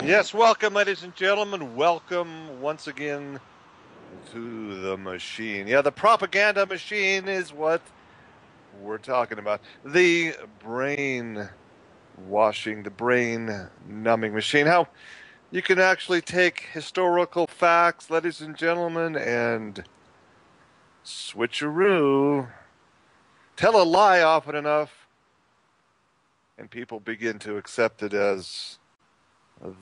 Yes, welcome, ladies and gentlemen. Welcome once again to the machine. Yeah, the propaganda machine is what we're talking about. The brain washing, the brain numbing machine. How you can actually take historical facts, ladies and gentlemen, and switcheroo, tell a lie often enough, and people begin to accept it as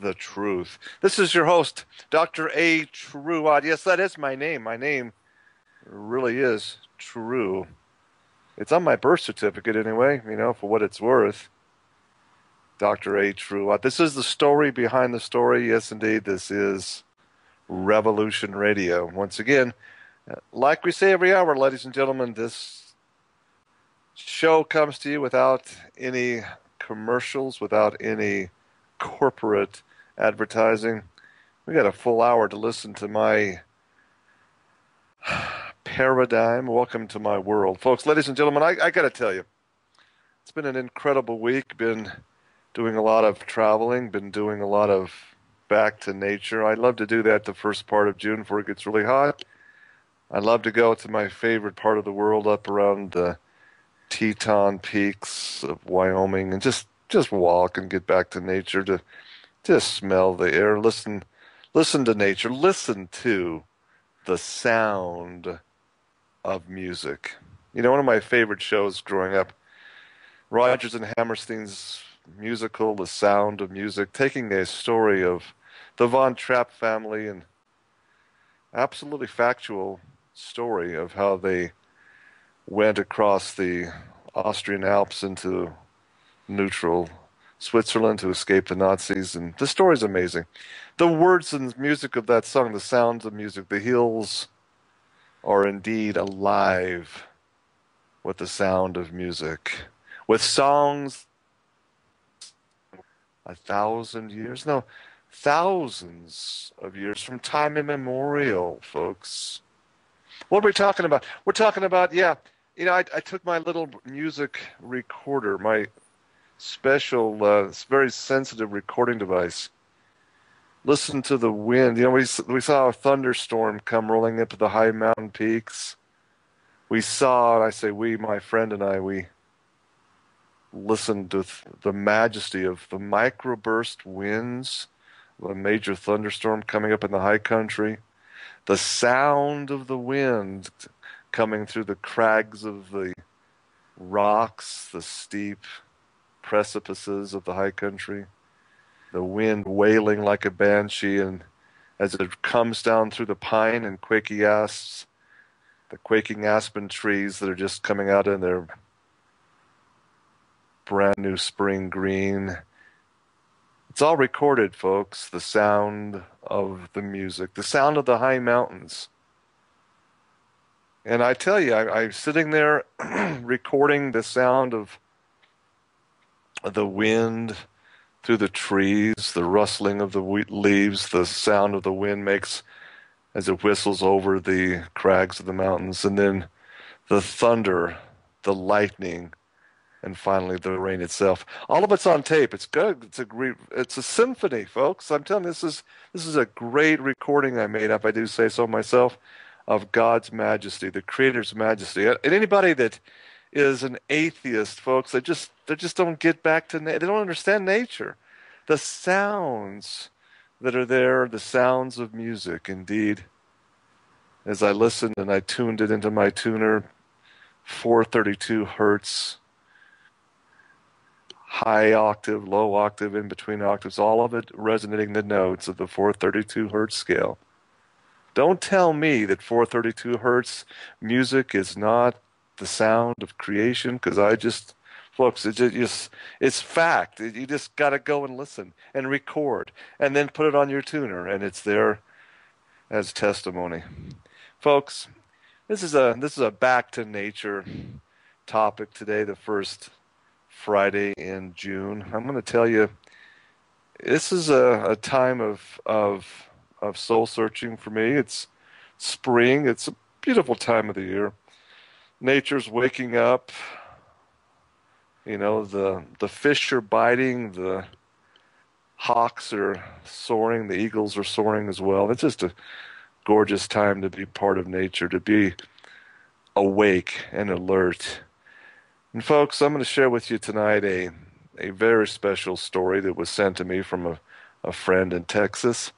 the truth. This is your host, Dr. A. Truad. Yes, that is my name. My name really is True. It's on my birth certificate anyway, for what it's worth. Dr. A. Truad. This is the story behind the story. Yes, indeed, this is Revolution Radio. Once again, like we say every hour, ladies and gentlemen, this show comes to you without any commercials, without any corporate advertising. We got a full hour to listen to my paradigm. Welcome to my world, folks. Ladies and gentlemen, I got to tell you, it's been an incredible week. Been doing a lot of traveling, been doing a lot of back to nature. I love to do that the first part of June before it gets really hot. I love to go to my favorite part of the world, up around the Teton Peaks of Wyoming, and just walk and get back to nature, to just smell the air, listen to nature, listen to the sound of music. One of my favorite shows growing up, Rodgers and Hammerstein's musical, The Sound of Music, taking a story of the Von Trapp family, and absolutely factual story of how they went across the Austrian Alps into neutral Switzerland to escape the Nazis, and the story's amazing. The words and music of that song, the sounds of music, the hills are indeed alive with the sound of music, with songs 1,000 years, no, thousands of years from time immemorial, folks. What are we talking about? We're talking about, I took my little music recorder, my special, very sensitive recording device. Listen to the wind. We saw a thunderstorm come rolling up the high mountain peaks. We saw, and I say we, my friend and I, we listened to the majesty of the microburst winds of a major thunderstorm coming up in the high country. The sound of the wind coming through the crags of the rocks, the steep precipices of the high country, the wind wailing like a banshee, and as it comes down through the pine and quaking aspen trees that are just coming out in their brand new spring green. It's all recorded, folks. The sound of the music, the sound of the high mountains. And I tell you, I'm sitting there recording the sound of the wind through the trees, the rustling of the leaves, the sound of the wind makes as it whistles over the crags of the mountains, and then the thunder, the lightning, and finally the rain itself. All of it's on tape. It's good. It's a symphony, folks. I'm telling you, this is a great recording I made, if I do say so myself, of God's majesty, the Creator's majesty. And anybody that is an atheist, folks, they just don't get back to they don't understand nature. The sounds that are there, the sounds of music, indeed. As I listened and I tuned it into my tuner, 432 hertz, high octave, low octave, in between octaves, all of it resonating the notes of the 432 hertz scale. Don't tell me that 432 hertz music is not the sound of creation, because folks, it's fact. You just got to go and listen and record and then put it on your tuner, and it's there as testimony. Folks, this is a back to nature topic today, the first Friday in June. I'm going to tell you, this is a time of soul searching for me. It's spring. It's a beautiful time of the year. Nature's waking up. The fish are biting. The hawks are soaring, the eagles are soaring as well. It's just a gorgeous time to be part of nature, to be awake and alert. And folks, I'm going to share with you tonight a very special story that was sent to me from a friend in Texas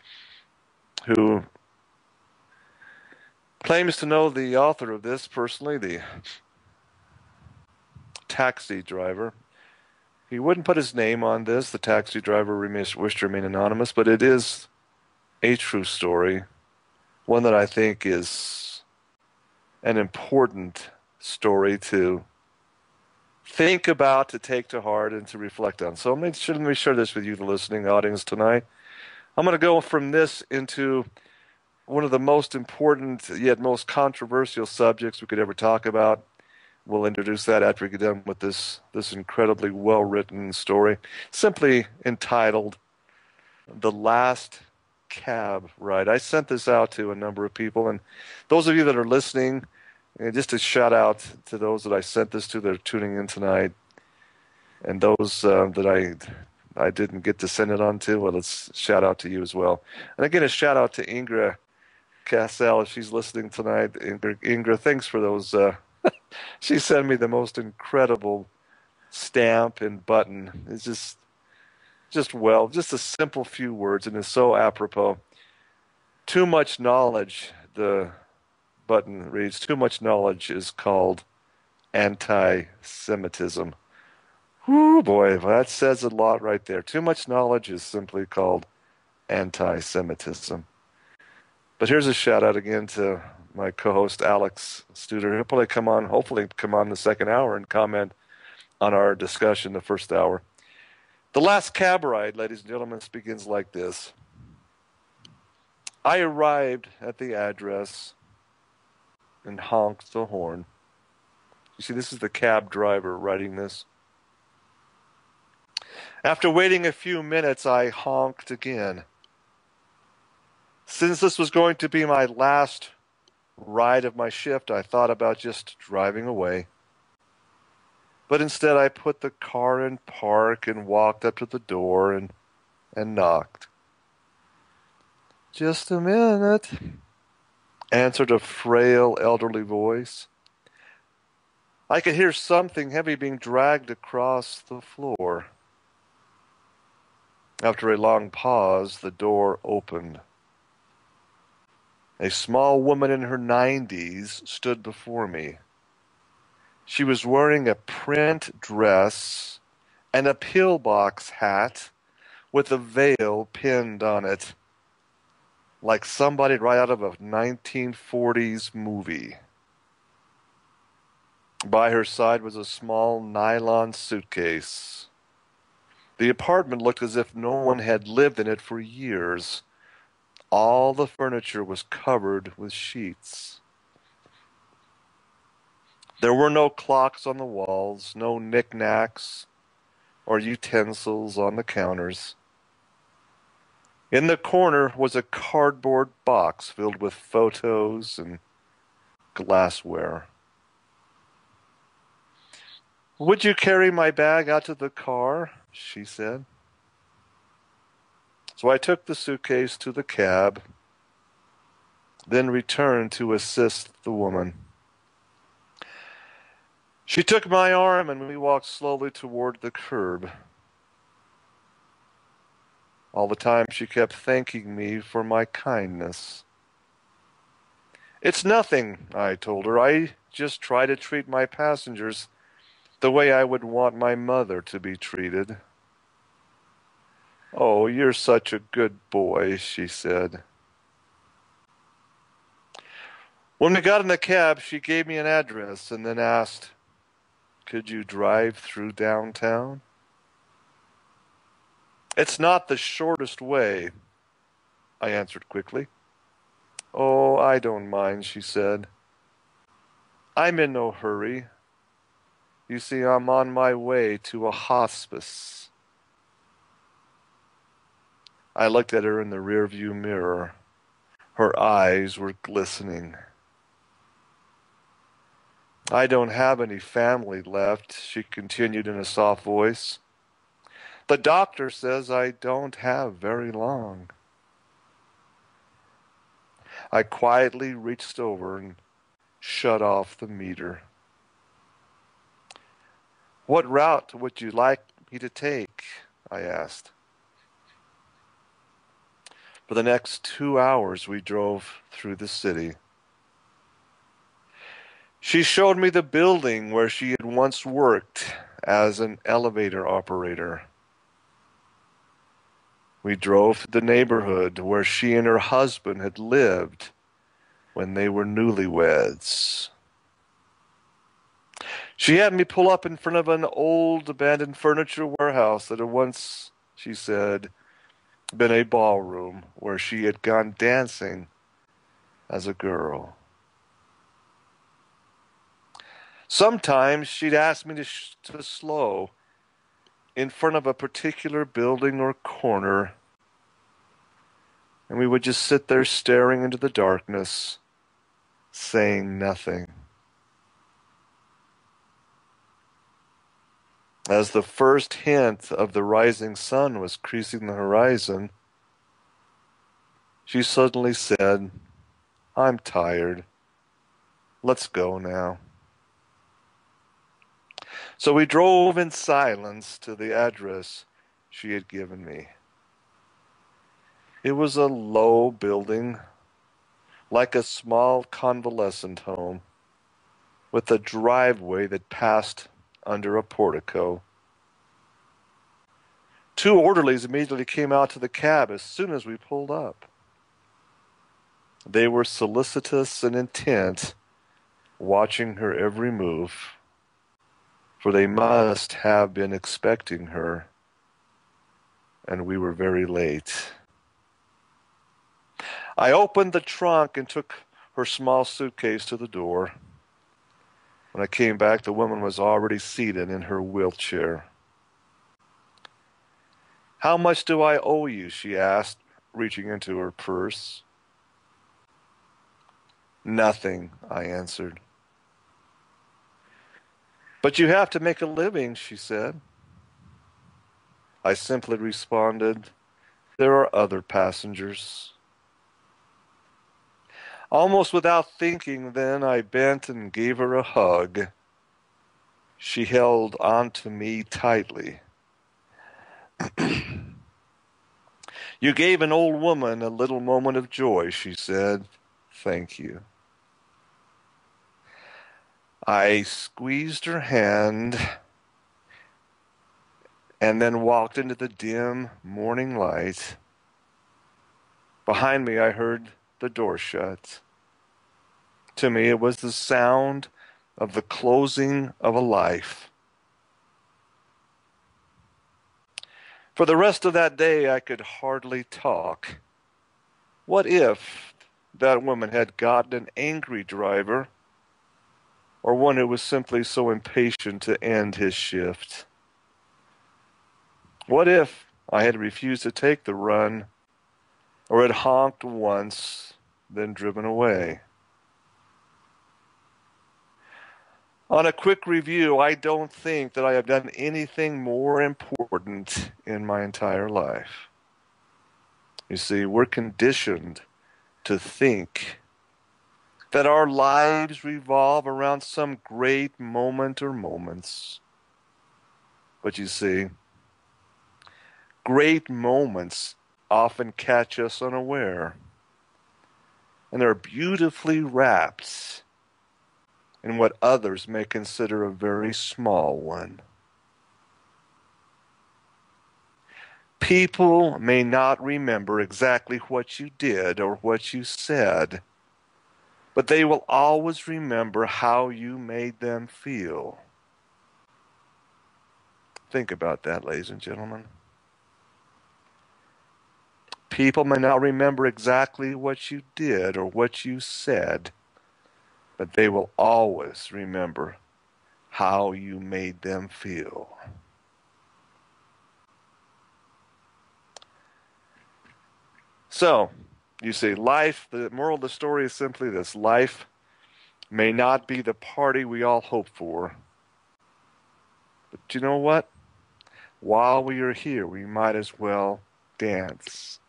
who claims to know the author of this personally, the taxi driver. He wouldn't put his name on this. The taxi driver wished to remain anonymous, but it is a true story, one that I think is an important story to think about, to take to heart, and to reflect on. So let me share this with you, the listening audience, tonight. I'm going to go from this into one of the most important yet most controversial subjects we could ever talk about. We'll introduce that after we get done with this incredibly well-written story, simply entitled "The Last Cab Ride." I sent this out to a number of people, and those of you that are listening, just a shout out to those that I sent this to that are tuning in tonight, and those that I didn't get to send it on to, well, let's shout out to you as well. And again, a shout out to Ingra Cassell if she's listening tonight. Ingra, thanks for those. She sent me the most incredible stamp and button. It's just a simple few words, and it's so apropos. Too much knowledge, the button reads, too much knowledge is called anti-Semitism. Whoo, boy, that says a lot right there. Too much knowledge is simply called anti-Semitism. But here's a shout out again to my co-host Alex Studer. He'll probably hopefully come on the second hour and comment on our discussion the first hour. The last cab ride, ladies and gentlemen, begins like this. I arrived at the address and honked the horn. You see, this is the cab driver writing this. After waiting a few minutes, I honked again. Since this was going to be my last ride of my shift, I thought about just driving away. But instead, I put the car in park and walked up to the door and knocked. Just a minute, answered a frail elderly voice. I could hear something heavy being dragged across the floor. After a long pause, the door opened. A small woman in her 90s stood before me. She was wearing a print dress and a pillbox hat with a veil pinned on it, like somebody right out of a 1940s movie. By her side was a small nylon suitcase. The apartment looked as if no one had lived in it for years. All the furniture was covered with sheets. There were no clocks on the walls, no knickknacks or utensils on the counters. In the corner was a cardboard box filled with photos and glassware. Would you carry my bag out to the car? She said. So I took the suitcase to the cab, then returned to assist the woman. She took my arm and we walked slowly toward the curb. All the time she kept thanking me for my kindness. It's nothing, I told her. I just try to treat my passengers the way I would want my mother to be treated. Oh, you're such a good boy, she said. When we got in the cab, she gave me an address and then asked, could you drive through downtown? It's not the shortest way, I answered quickly. Oh, I don't mind, she said. I'm in no hurry. You see, I'm on my way to a hospice. I looked at her in the rearview mirror. Her eyes were glistening. I don't have any family left, she continued in a soft voice. The doctor says I don't have very long. I quietly reached over and shut off the meter. What route would you like me to take? I asked. For the next 2 hours we drove through the city. She showed me the building where she had once worked as an elevator operator. We drove to the neighborhood where she and her husband had lived when they were newlyweds. She had me pull up in front of an old abandoned furniture warehouse that had once, she said, been a ballroom where she had gone dancing as a girl. Sometimes she'd ask me to slow in front of a particular building or corner, and we would just sit there staring into the darkness, saying nothing. As the first hint of the rising sun was creasing the horizon, she suddenly said, "I'm tired. Let's go now." So we drove in silence to the address she had given me. It was a low building, like a small convalescent home, with a driveway that passed under a portico. Two orderlies immediately came out to the cab as soon as we pulled up. They were solicitous and intent, watching her every move, for they must have been expecting her, and we were very late. I opened the trunk and took her small suitcase to the door. When I came back, the woman was already seated in her wheelchair. "How much do I owe you?" she asked, reaching into her purse. "Nothing," I answered. "But you have to make a living," she said. I simply responded, "There are other passengers." Almost without thinking, then, I bent and gave her a hug. She held on to me tightly. "You gave an old woman a little moment of joy," she said. "Thank you." I squeezed her hand and then walked into the dim morning light. Behind me, I heard the door shut. To me, it was the sound of the closing of a life. For the rest of that day, I could hardly talk. What if that woman had gotten an angry driver, or one who was simply so impatient to end his shift? What if I had refused to take the run, or had honked once, then driven away? On a quick review, I don't think that I have done anything more important in my entire life. You see, we're conditioned to think that our lives revolve around some great moment or moments. But you see, great moments often catch us unaware, and they're beautifully wrapped in what others may consider a very small one. People may not remember exactly what you did or what you said, but they will always remember how you made them feel. Think about that, ladies and gentlemen. People may not remember exactly what you did or what you said, but they will always remember how you made them feel. So, you see, the moral of the story is simply this: life may not be the party we all hope for, but you know what? While we are here, we might as well dance.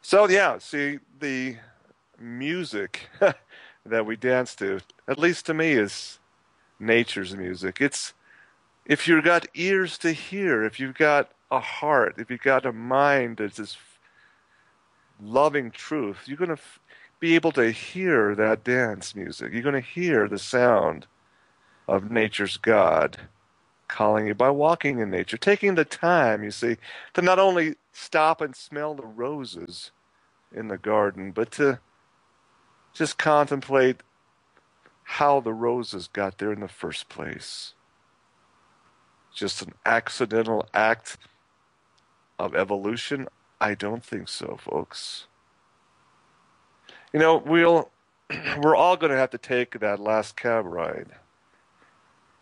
So yeah, see, the music that we dance to, at least to me, is nature's music. It's if you've got ears to hear, if you've got a heart, if you've got a mind that's just loving truth, you're going to be able to hear that dance music. You're going to hear the sound of nature's God calling you by walking in nature, taking the time, you see, to not only stop and smell the roses in the garden, but to just contemplate how the roses got there in the first place. Just an accidental act of evolution? I don't think so, folks. You know, we're all going to have to take that last cab ride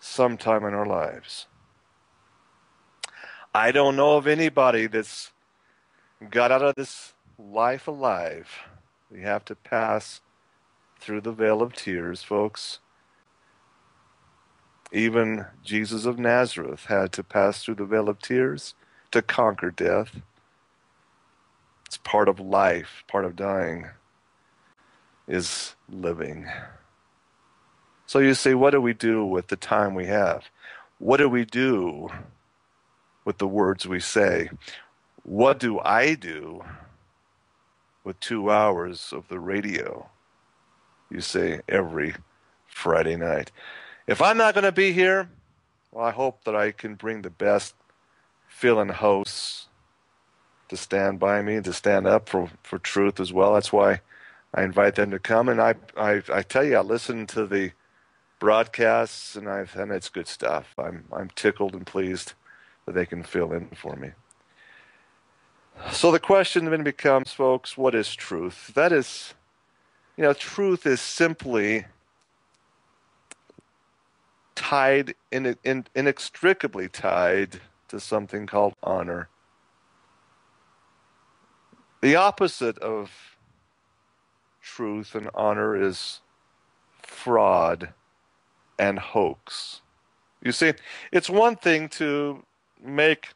sometime in our lives. I don't know of anybody that's got out of this life alive. We have to pass through the vale of tears, folks. Even Jesus of Nazareth had to pass through the vale of tears to conquer death. It's part of life, part of dying is living. So you say, what do we do with the time we have? What do we do with the words we say? What do I do with 2 hours of the radio? You say every Friday night. If I'm not going to be here, well, I hope that I can bring the best fill-in hosts to stand by me, to stand up for truth as well. That's why I invite them to come. And I tell you, I listen to the broadcasts, and it's good stuff. I'm tickled and pleased that they can fill in for me. So the question then becomes, folks, what is truth? That is, truth is simply tied, inextricably tied to something called honor. The opposite of truth and honor is fraud and hoax. You see, it's one thing to make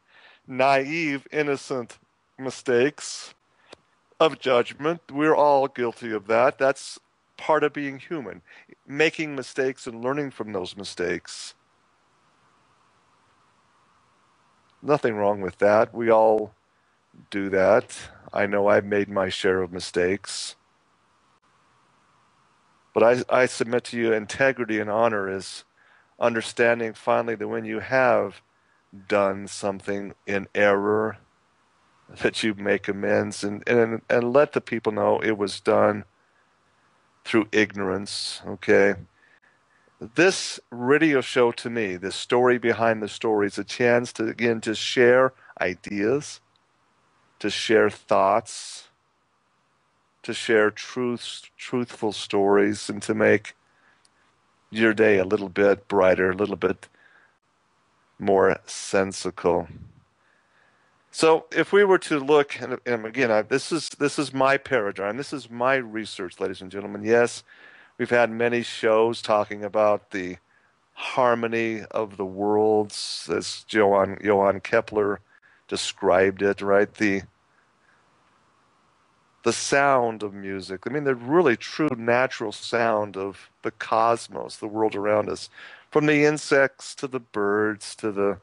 naive, innocent mistakes of judgment. We're all guilty of that. That's part of being human. Making mistakes and learning from those mistakes. Nothing wrong with that. We all do that. I know I've made my share of mistakes. But I submit to you, integrity and honor is understanding finally that when you have done something in error, that you make amends and let the people know it was done through ignorance, okay? This radio show to me, this story behind the story, is a chance to, again, to share ideas, to share thoughts, to share truthful stories, and to make your day a little bit brighter, a little bit more sensical. So if we were to look, and again, this is my paradigm, this is my research, ladies and gentlemen. Yes, we've had many shows talking about the harmony of the worlds, as Johann Kepler described it, right? The sound of music. I mean, the really true natural sound of the cosmos, the world around us, from the insects to the birds to the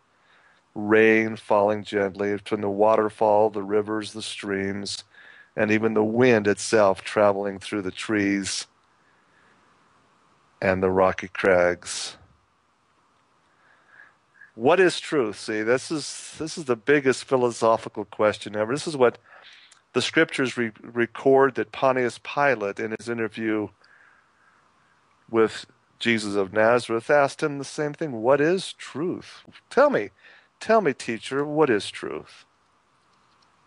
rain falling gently, from the waterfall, the rivers, the streams, and even the wind itself traveling through the trees and the rocky crags. What is truth? See, this is the biggest philosophical question ever. This is what the scriptures record that Pontius Pilate, in his interview with Jesus of Nazareth, asked him the same thing. What is truth? Tell me, teacher, what is truth?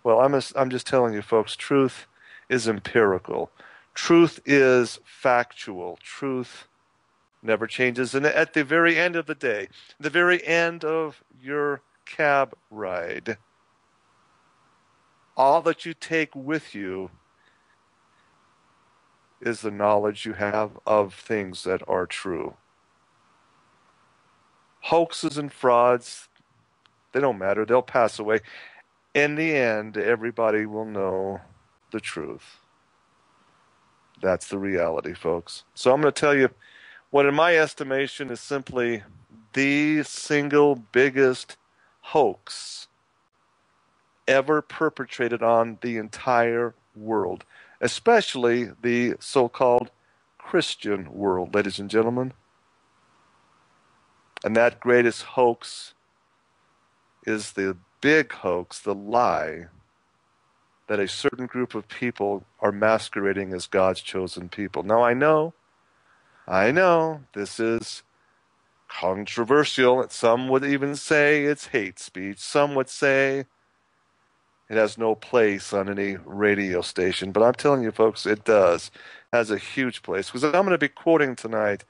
Well, I'm just telling you, folks, truth is empirical. Truth is factual. Truth never changes. And at the very end of the day, the very end of your cab ride, all that you take with you is the knowledge you have of things that are true. Hoaxes and frauds, they don't matter. They'll pass away. In the end, everybody will know the truth. That's the reality, folks. So I'm going to tell you what, in my estimation, is simply the single biggest hoax ever perpetrated on the entire world, especially the so-called Christian world, ladies and gentlemen. And that greatest hoax is the big hoax, the lie that a certain group of people are masquerading as God's chosen people. Now, I know, this is controversial. Some would even say it's hate speech. Some would say it has no place on any radio station. But I'm telling you, folks, it does. It has a huge place. Because I'm going to be quoting tonight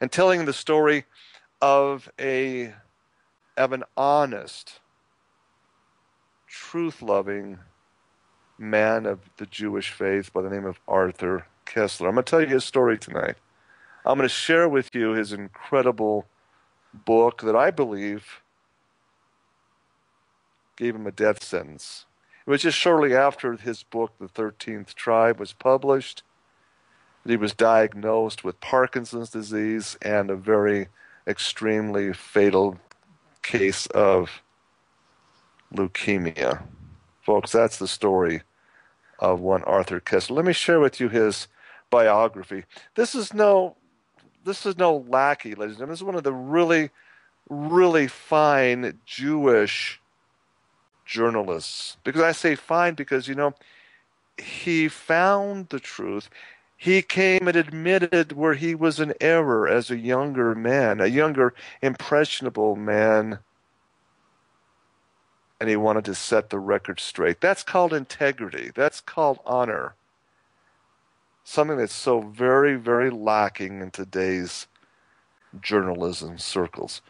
and telling the story of an honest, truth-loving man of the Jewish faith by the name of Arthur Koestler. I'm going to tell you his story tonight. I'm going to share with you his incredible book that I believe gave him a death sentence. It was just shortly after his book, The 13th Tribe, was published that he was diagnosed with Parkinson's disease and a very extremely fatal case of leukemia. Folks, that's the story of one Arthur Koestler. Let me share with you his biography. This is no lackey, ladies and gentlemen. This is one of the really, really fine Jewish journalists. Because I say fine because, he found the truth. He came and admitted where he was in error as a younger man, a younger, impressionable man, and he wanted to set the record straight. That's called integrity. That's called honor. Something that's so very, very lacking in today's journalism circles.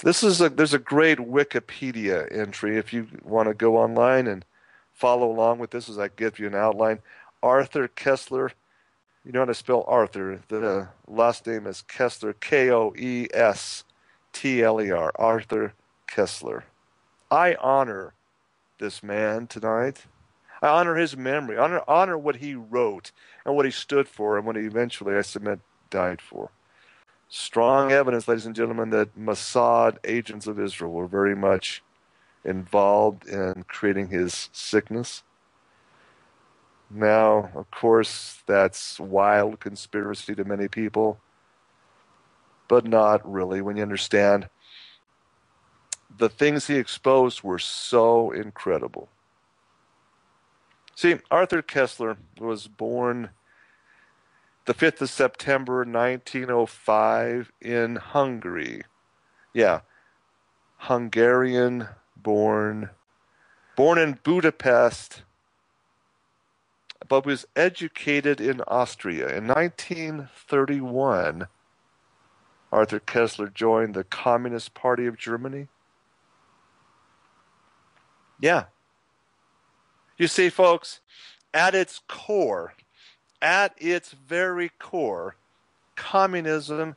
There's a great Wikipedia entry if you want to go online and follow along with this as I give you an outline. Arthur Koestler, you know how to spell Arthur. The last name is Koestler, Koestler, Arthur Koestler. I honor this man tonight. I honor his memory. Honor what he wrote and what he stood for and what he eventually, I submit, died for. Strong evidence, ladies and gentlemen, that Mossad agents of Israel were very much involved in creating his sickness. Now, of course, that's wild conspiracy to many people, but not really when you understand the things he exposed were so incredible. See, Arthur Koestler was born the 5th of September, 1905 in Hungary. Yeah, Hungarian born in Budapest, but was educated in Austria. In 1931, Arthur Koestler joined the Communist Party of Germany. Yeah. You see, folks, at its very core, communism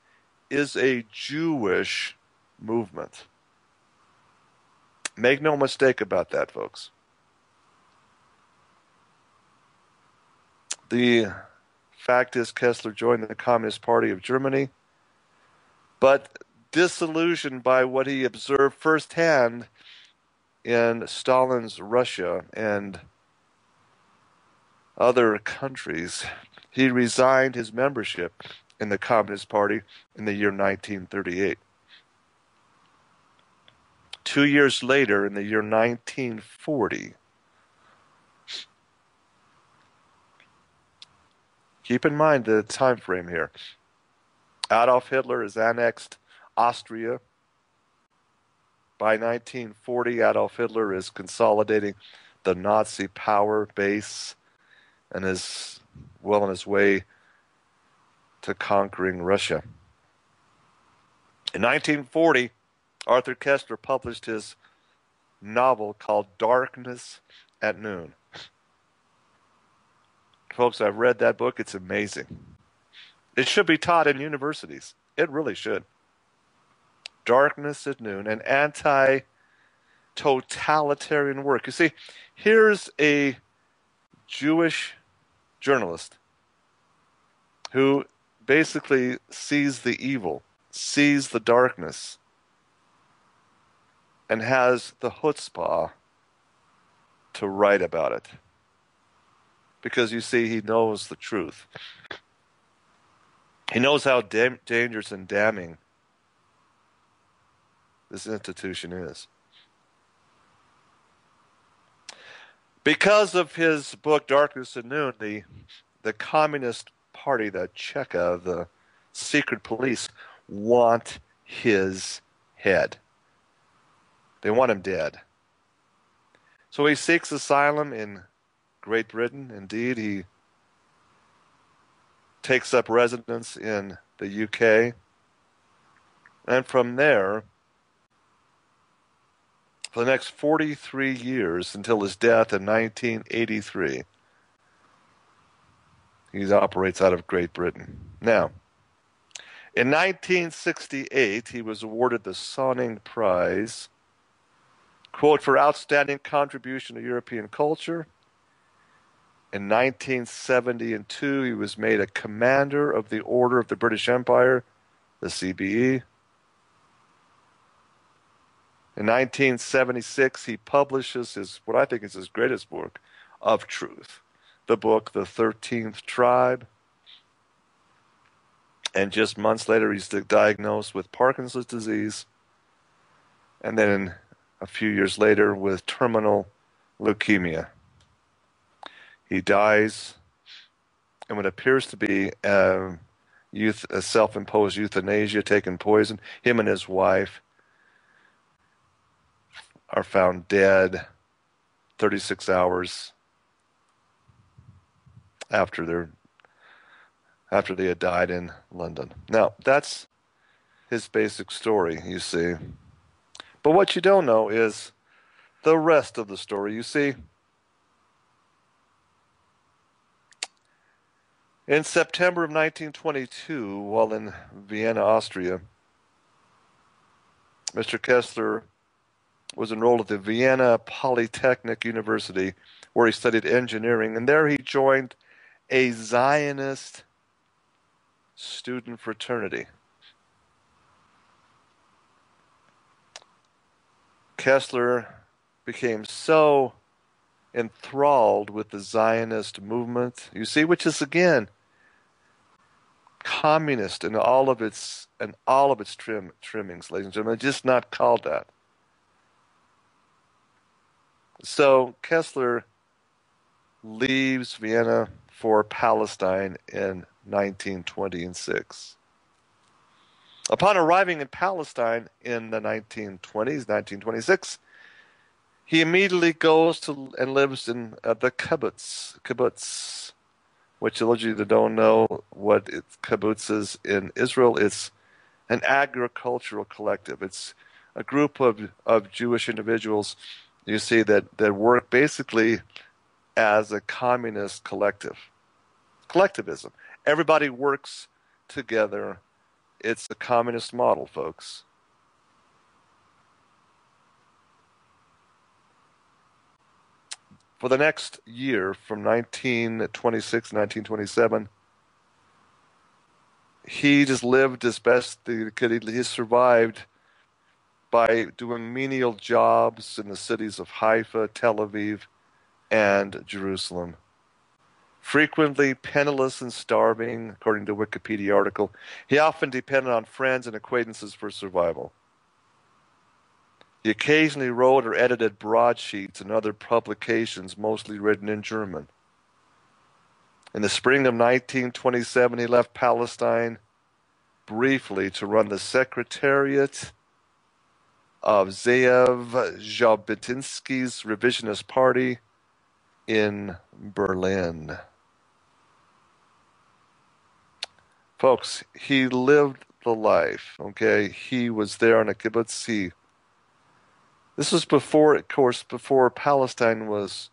is a Jewish movement. Make no mistake about that, folks. The fact is, Koestler joined the Communist Party of Germany, but disillusioned by what he observed firsthand in Stalin's Russia and other countries, he resigned his membership in the Communist Party in the year 1938. 2 years later, in the year 1940, keep in mind the time frame here, Adolf Hitler has annexed Austria. By 1940, Adolf Hitler is consolidating the Nazi power base and is well on his way to conquering Russia. In 1940, Arthur Koestler published his novel called Darkness at Noon. Folks, I've read that book. It's amazing. It should be taught in universities. It really should. Darkness at Noon, an anti-totalitarian work. You see, here's a Jewish journalist who basically sees the evil, sees the darkness, and has the chutzpah to write about it. Because you see, he knows the truth. He knows how dangerous and damning this institution is. Because of his book, Darkness at Noon, the Communist Party, the Cheka, the secret police, want his head. They want him dead. So he seeks asylum in Great Britain. Indeed, he takes up residence in the UK. And from there, for the next 43 years until his death in 1983, he operates out of Great Britain. Now, in 1968, he was awarded the Sonning Prize, quote, for outstanding contribution to European culture. In 1972, he was made a Commander of the Order of the British Empire, the CBE. In 1976, he publishes what I think is his greatest book of truth, the book, The 13th Tribe. And just months later, he's diagnosed with Parkinson's disease. And then a few years later, with terminal leukemia. He dies in what appears to be a self-imposed euthanasia, taking poison. Him and his wife are found dead 36 hours after they had died in London. Now, that's his basic story, you see. But what you don't know is the rest of the story. You see, in September of 1922, while in Vienna, Austria, Mr. Kessler was enrolled at the Vienna Polytechnic University, where he studied engineering, and there he joined a Zionist student fraternity. Kessler became so enthralled with the Zionist movement, you see, which is again communist in all of its trimmings, ladies and gentlemen. It's just not called that. So Kessler leaves Vienna for Palestine in 1926. Upon arriving in Palestine in the 1920s, 1926, he immediately goes to and lives in the kibbutz, which those of you that don't know what kibbutz is in Israel, it's an agricultural collective. It's a group of Jewish individuals, you see, that work basically as a communist collective. Collectivism. Everybody works together. It's a communist model, folks. For the next year, from 1926 to 1927, he just lived as best he could. He survived by doing menial jobs in the cities of Haifa, Tel Aviv, and Jerusalem. Frequently penniless and starving, according to a Wikipedia article, he often depended on friends and acquaintances for survival. He occasionally wrote or edited broadsheets and other publications, mostly written in German. In the spring of 1927, he left Palestine briefly to run the secretariat of Zeev Jabotinsky's revisionist party in Berlin. Folks, he lived the life, okay? He was there on a kibbutz. This was before, of course, before Palestine was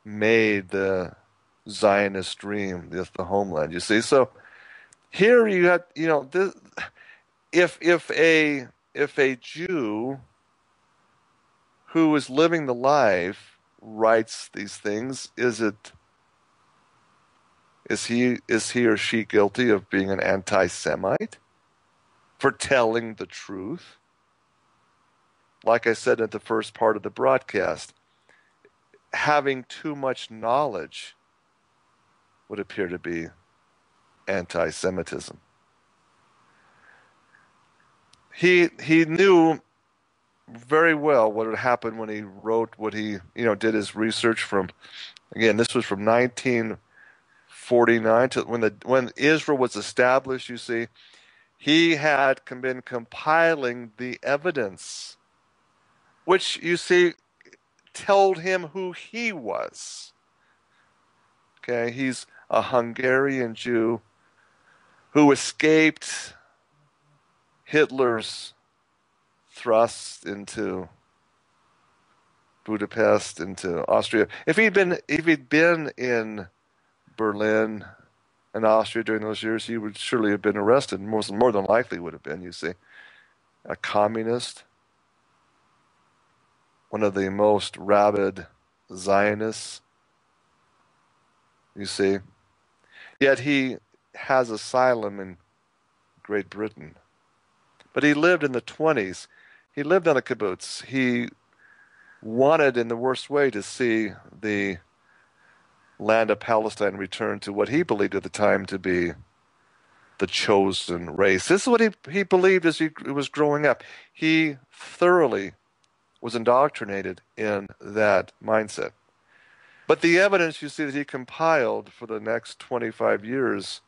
made the Zionist dream, the homeland. You see, so here you got, this, if a Jew who is living the life writes these things, is he or she guilty of being an anti-Semite for telling the truth? Like I said at the first part of the broadcast, having too much knowledge would appear to be anti-Semitism. He knew very well what had happened when he wrote what he, did his research from. Again, this was from 1949 to when Israel was established. You see, he had been compiling the evidence, which you see told him who he was. Okay, he's a Hungarian Jew who escaped Hitler's thrust into Budapest, into Austria. If he'd been in Berlin and Austria during those years, he would surely have been arrested. More than likely would have been, you see. A communist, one of the most rabid Zionists, you see. Yet he has asylum in Great Britain. But he lived in the 20s. He lived on a kibbutz. He wanted, in the worst way, to see the land of Palestine return to what he believed at the time to be the chosen race. This is what he believed as he was growing up. He thoroughly was indoctrinated in that mindset. But the evidence, you see, that he compiled for the next 25 years,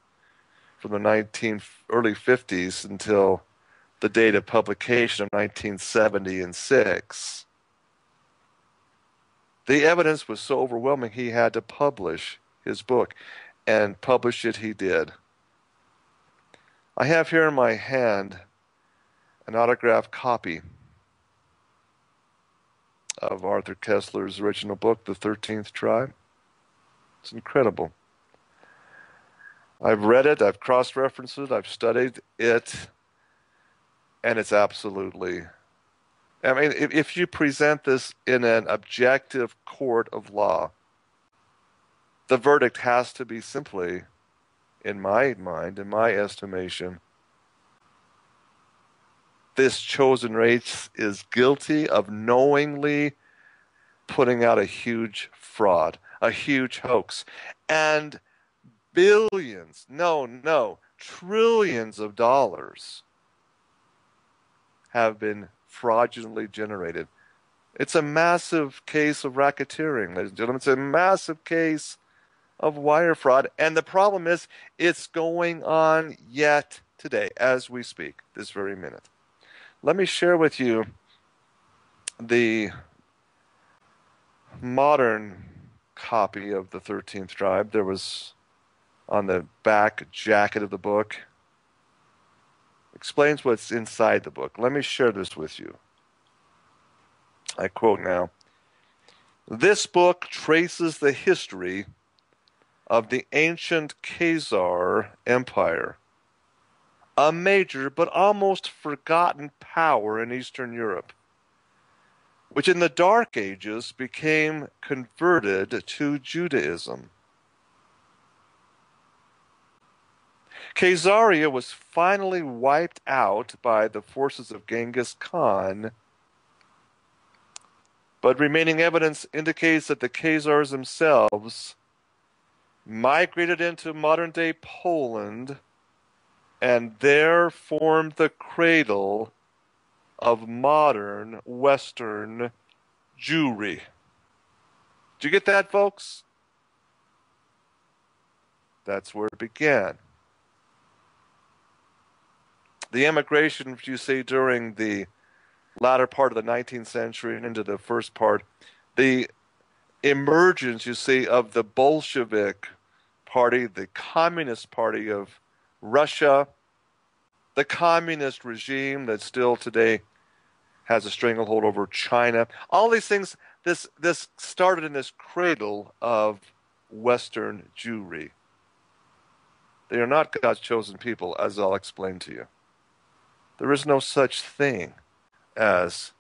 from the early 50s until the date of publication of 1976, the evidence was so overwhelming he had to publish his book, and publish it he did. I have here in my hand an autographed copy of Arthur Koestler's original book, The 13th Tribe. It's incredible. I've read it, I've cross-referenced it, I've studied it, and it's absolutely... I mean, if you present this in an objective court of law, the verdict has to be simply, in my mind, in my estimation, this chosen race is guilty of knowingly putting out a huge fraud, a huge hoax, and billions, trillions of dollars have been fraudulently generated. It's a massive case of racketeering, ladies and gentlemen. It's a massive case of wire fraud. And the problem is, it's going on yet today, as we speak, this very minute. Let me share with you the modern copy of the 13th Tribe. There was on the back jacket of the book. Explains what's inside the book. Let me share this with you. I quote now. This book traces the history of the ancient Khazar Empire, a major but almost forgotten power in Eastern Europe, which in the Dark Ages became converted to Judaism. Khazaria was finally wiped out by the forces of Genghis Khan, but remaining evidence indicates that the Khazars themselves migrated into modern-day Poland and there formed the cradle of modern Western Jewry. Did you get that, folks? That's where it began. The immigration, you see, during the latter part of the 19th century and into the first part, the emergence, you see, of the Bolshevik Party, the Communist Party of Russia, the communist regime that still today has a stranglehold over China. All these things, this started in this cradle of Western Jewry. They are not God's chosen people, as I'll explain to you. There is no such thing as,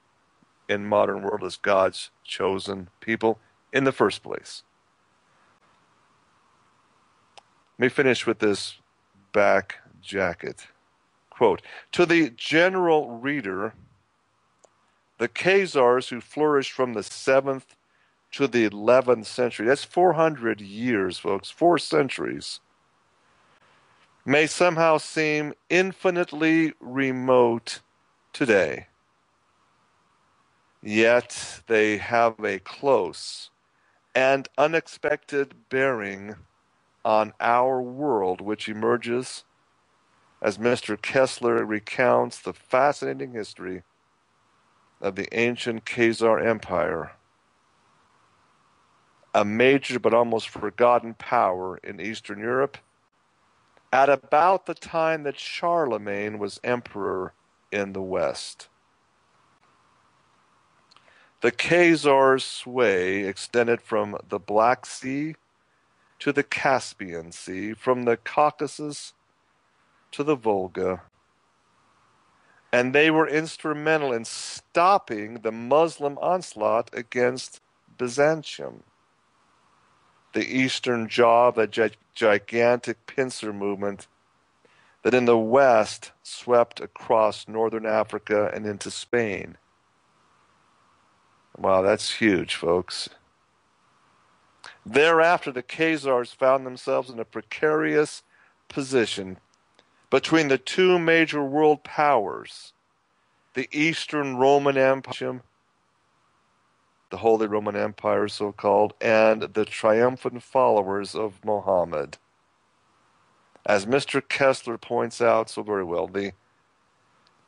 in modern world, as God's chosen people in the first place. Let me finish with this back jacket. Quote, to the general reader, the Khazars who flourished from the 7th to the 11th century, that's 400 years, folks, 4 centuries, may somehow seem infinitely remote today. Yet they have a close and unexpected bearing on our world, which emerges as Mr. Kessler recounts the fascinating history of the ancient Khazar Empire, a major but almost forgotten power in Eastern Europe, at about the time that Charlemagne was emperor in the West. The Khazars' sway extended from the Black Sea to the Caspian Sea, from the Caucasus to the Volga, and they were instrumental in stopping the Muslim onslaught against Byzantium. The eastern jaw of the gigantic pincer movement that in the west swept across northern Africa and into Spain. Wow, that's huge, folks. Thereafter, the Khazars found themselves in a precarious position between the two major world powers, the Eastern Roman Empire, the Holy Roman Empire so-called, and the triumphant followers of Muhammad. As Mr. Kessler points out so very well, the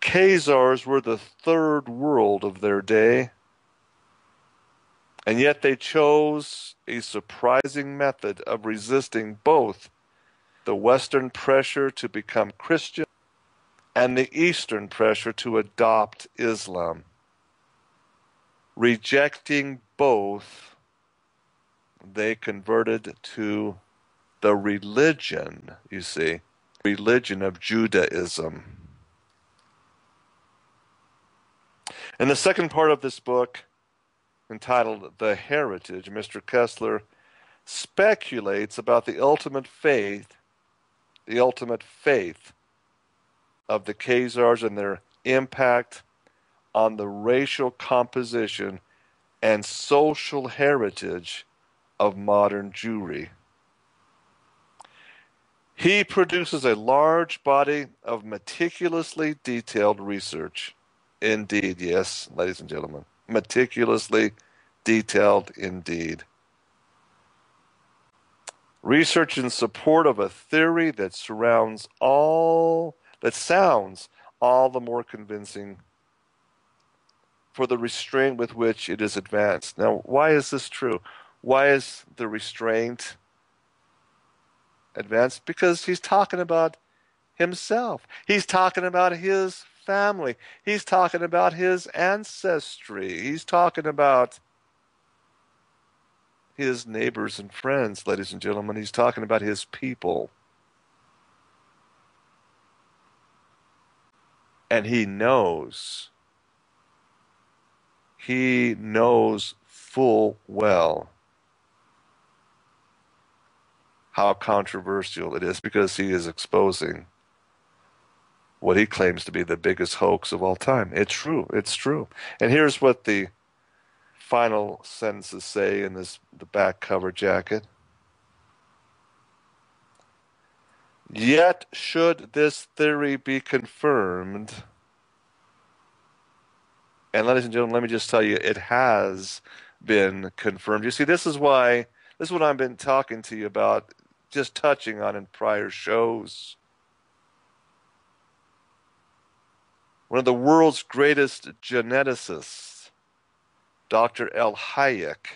Khazars were the third world of their day, and yet they chose a surprising method of resisting both the Western pressure to become Christian and the Eastern pressure to adopt Islam. Rejecting both, they converted to the religion, you see, religion of Judaism. In the second part of this book, entitled The Heritage, Mr. Kessler speculates about the ultimate faith of the Khazars and their impact on the racial composition and social heritage of modern Jewry. He produces a large body of meticulously detailed research. Indeed, yes, ladies and gentlemen, meticulously detailed indeed. Research in support of a theory that sounds all the more convincing for the restraint with which it is advanced. Now, why is this true? Why is the restraint advanced? Because he's talking about himself. He's talking about his family. He's talking about his ancestry. He's talking about his neighbors and friends, ladies and gentlemen. He's talking about his people. And he knows full well how controversial it is, because he is exposing what he claims to be the biggest hoax of all time. It's true. It's true. And here's what the final sentences say in the back cover jacket. Yet, should this theory be confirmed, and ladies and gentlemen, let me just tell you, it has been confirmed. You see, this is what I've been talking to you about, just touching on in prior shows. One of the world's greatest geneticists, Dr. L. Hayek,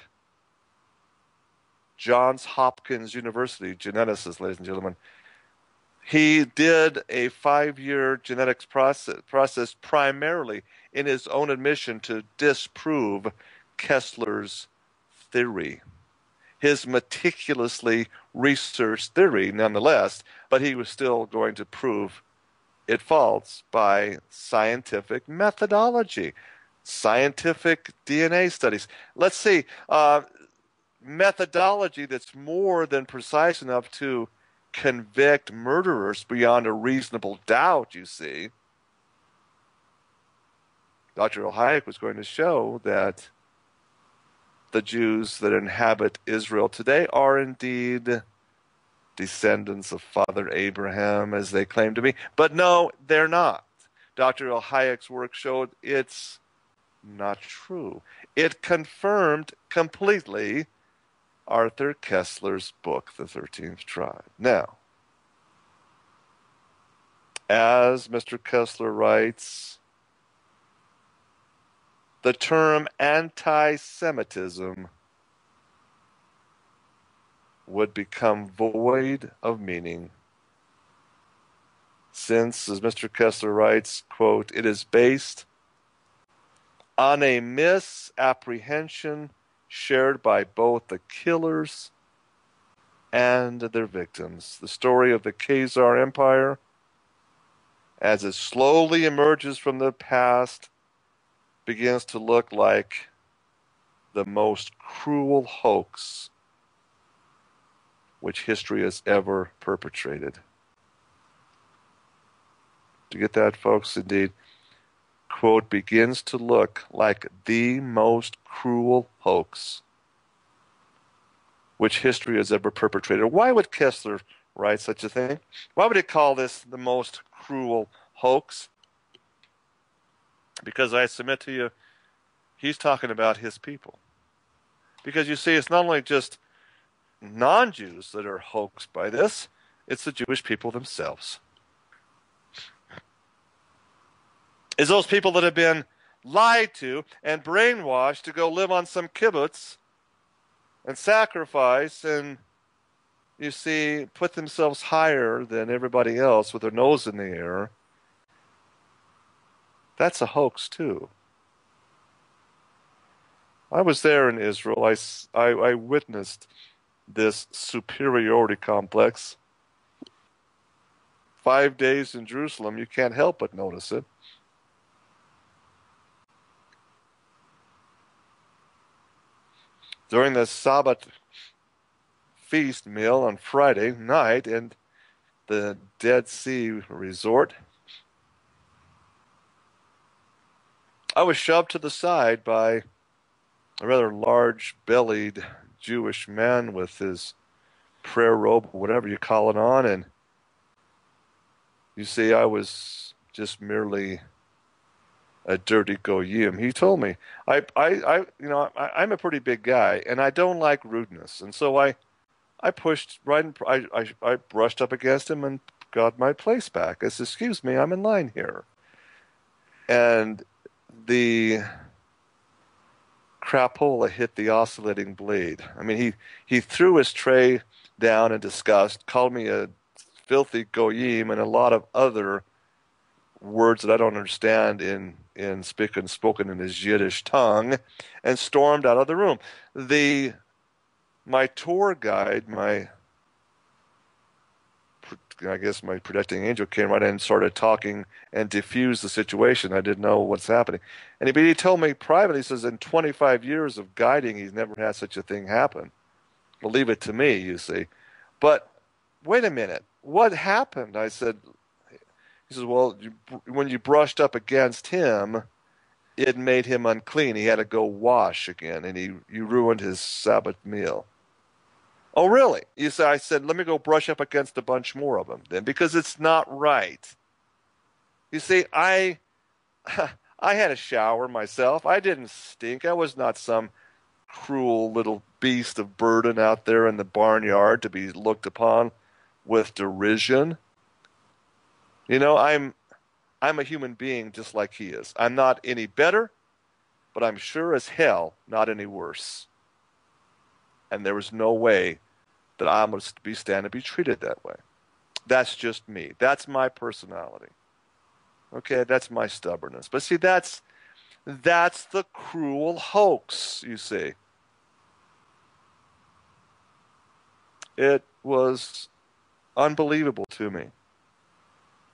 Johns Hopkins University geneticist, ladies and gentlemen, he did a 5-year genetics process primarily in his own admission to disprove Kessler's theory. his meticulously researched theory nonetheless, but he was still going to prove it false by scientific methodology, scientific DNA studies. Let's see, methodology that's more than precise enough to convict murderers beyond a reasonable doubt, you see. Dr. Hayek was going to show that the Jews that inhabit Israel today are indeed descendants of Father Abraham, as they claim to be. But no, they're not. Dr. Hayek's work showed it's not true. It confirmed completely Arthur Koestler's book, The 13th Tribe. Now, as Mr. Koestler writes, the term anti-Semitism would become void of meaning since, as Mr. Koestler writes, quote, it is based on a misapprehension shared by both the killers and their victims. The story of the Khazar Empire, as it slowly emerges from the past, begins to look like the most cruel hoax which history has ever perpetrated. Do you get that, folks? Indeed, quote, begins to look like the most cruel hoax which history has ever perpetrated. Why would Koestler write such a thing? Why would he call this the most cruel hoax? Because I submit to you, he's talking about his people. Because you see, it's not only just non-Jews that are hoaxed by this, it's the Jewish people themselves. It's those people that have been lied to and brainwashed to go live on some kibbutz and sacrifice and, you see, put themselves higher than everybody else with their nose in the air. That's a hoax too. I was there in Israel. I witnessed this superiority complex. 5 days in Jerusalem, you can't help but notice it. During the Sabbath feast meal on Friday night in the Dead Sea Resort, I was shoved to the side by a rather large-bellied Jewish man with his prayer robe, or whatever you call it, on, and you see, I was just merely a dirty goyim. He told me, I'm a pretty big guy, and I don't like rudeness, and so I pushed right, I brushed up against him and got my place back. I said, "Excuse me, I'm in line here," and the crapola hit the oscillating blade. I mean, he threw his tray down in disgust, called me a filthy goyim, and a lot of other words that I don't understand in spoken in his Yiddish tongue, and stormed out of the room. My tour guide, I guess my protecting angel, came right in and started talking and diffused the situation. I didn't know what's happening. And he told me privately, he says, in 25 years of guiding, he's never had such a thing happen. Well, leave it to me, you see. But wait a minute. What happened? I said, he says, well, when you brushed up against him, it made him unclean. He had to go wash again, and you ruined his Sabbath meal. Oh, really? You say, I said, let me go brush up against a bunch more of them then, because it's not right. You see, I had a shower myself. I didn't stink. I was not some cruel little beast of burden out there in the barnyard to be looked upon with derision. You know, I'm a human being just like he is. I'm not any better, but I'm sure as hell not any worse. And there was no way that I must stand to be treated that way. That's just me. That's my personality. Okay, that's my stubbornness. But see, that's the cruel hoax, you see. It was unbelievable to me.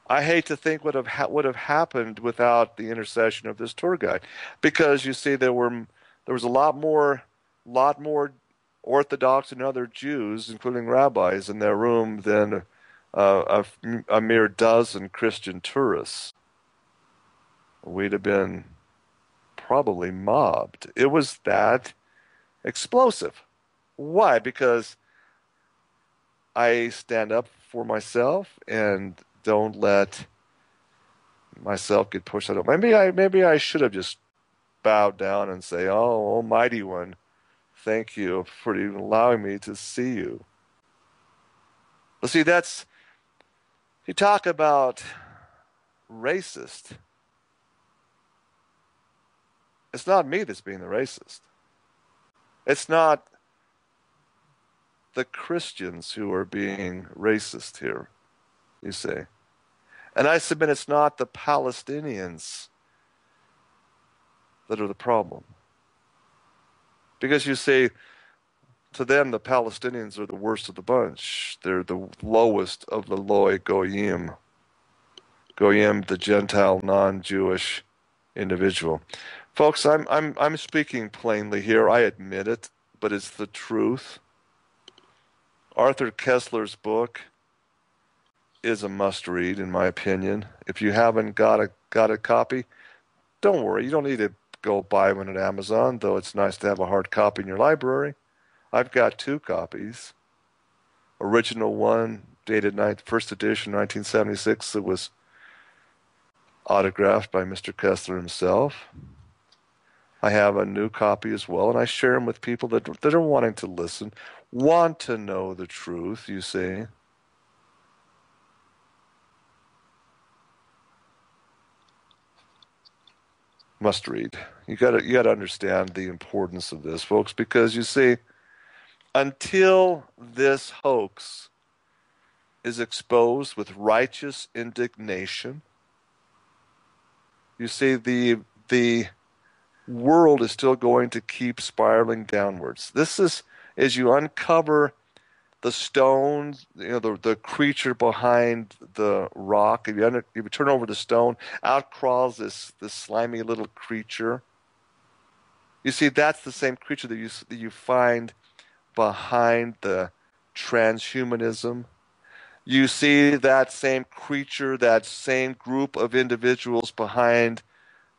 I hate to think what would have happened without the intercession of this tour guide, because you see there was a lot more Orthodox and other Jews, including rabbis, in their room than a mere dozen Christian tourists. We'd have been probably mobbed. It was that explosive. Why? Because I stand up for myself and don't let myself get pushed out. Maybe I should have just bowed down and say, "Oh, Almighty One, thank you for even allowing me to see you." But see, that's you talk about racist. It's not me that's being the racist. It's not the Christians who are being racist here, you see. And I submit it's not the Palestinians that are the problem. Because you see, to them, the Palestinians are the worst of the bunch. They're the lowest of the loy goyim. Goyim, the Gentile, non-Jewish individual. Folks, I'm speaking plainly here. I admit it, but it's the truth. Arthur Kessler's book is a must-read, in my opinion. If you haven't got a copy, don't worry. You don't need to go buy one at Amazon, though it's nice to have a hard copy in your library. I've got 2 copies. Original one, dated first edition, 1976. It was autographed by Mr. Kessler himself. I have a new copy as well, and I share them with people that are wanting to listen, want to know the truth, you see. Must read. You gotta understand the importance of this, folks, because you see, until this hoax is exposed with righteous indignation, you see, the world is still going to keep spiraling downwards. This is as you uncover the stone, the creature behind the rock. If you turn over the stone, out crawls this slimy little creature. You see, that's the same creature that you find behind the transhumanism. You see that same creature, that same group of individuals behind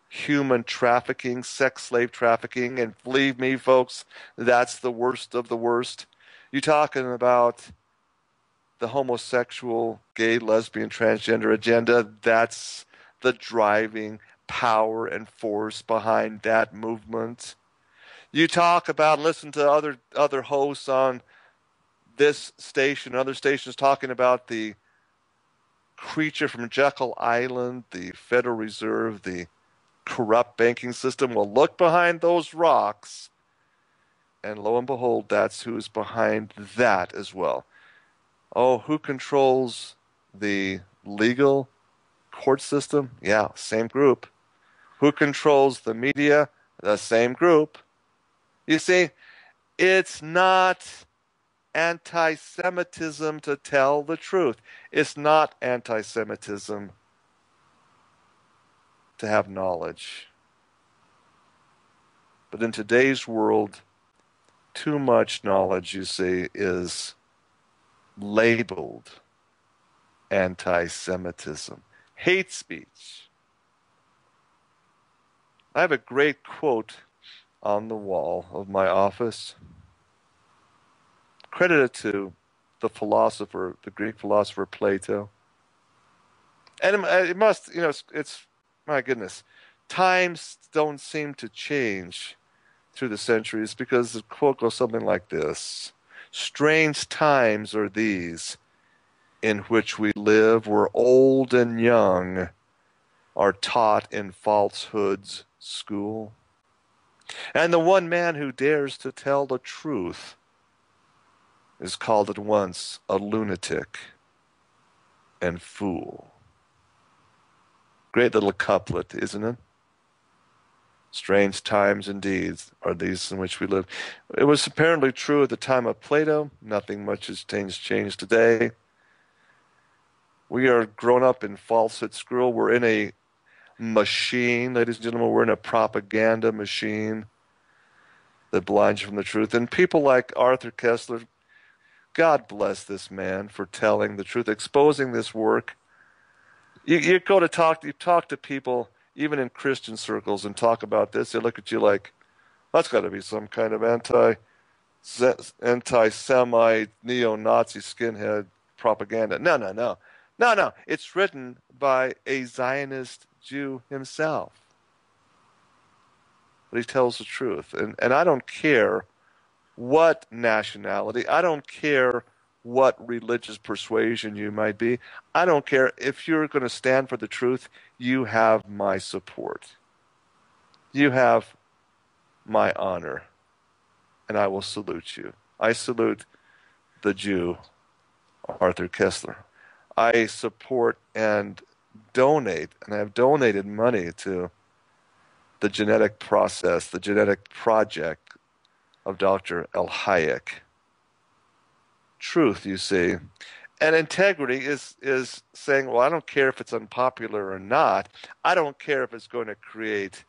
human trafficking, sex slave trafficking, and believe me, folks, that's the worst of the worst. You're talking about the homosexual, gay, lesbian, transgender agenda. That's the driving power and force behind that movement. You talk about, listen to other hosts on this station, other stations talking about the creature from Jekyll Island, the Federal Reserve, the corrupt banking system. Well, look behind those rocks, and lo and behold, that's who's behind that as well. Oh, who controls the legal court system? Yeah, same group. Who controls the media? The same group. You see, it's not anti-Semitism to tell the truth. It's not anti-Semitism to have knowledge. But in today's world, too much knowledge, you see, is labeled anti-Semitism, hate speech. I have a great quote on the wall of my office, credited to the Greek philosopher Plato. And it must, it's my goodness, times don't seem to change through the centuries, because the quote goes something like this: "Strange times are these in which we live, where old and young are taught in falsehood's school. And the one man who dares to tell the truth is called at once a lunatic and fool." Great little couplet, isn't it? Strange times indeed are these in which we live. It was apparently true at the time of Plato. Nothing much has changed today. We are grown up in falsehood school. We're in a machine, ladies and gentlemen. We're in a propaganda machine that blinds you from the truth. And people like Arthur Kessler, God bless this man for telling the truth, exposing this work. You talk to people, even in Christian circles, and talk about this. They look at you like, that's got to be some kind of anti-Semite, neo-Nazi skinhead propaganda. No. It's written by a Zionist Jew himself. But he tells the truth. And I don't care what nationality, I don't care what religious persuasion you might be. I don't care. If you're going to stand for the truth, you have my support. You have my honor. And I will salute you. I salute the Jew, Arthur Kessler. I support and donate, and I have donated money to the genetic process, the genetic project of Dr. El Hayek. Truth, you see. And integrity is saying, well, I don't care if it's unpopular or not. I don't care if it's going to create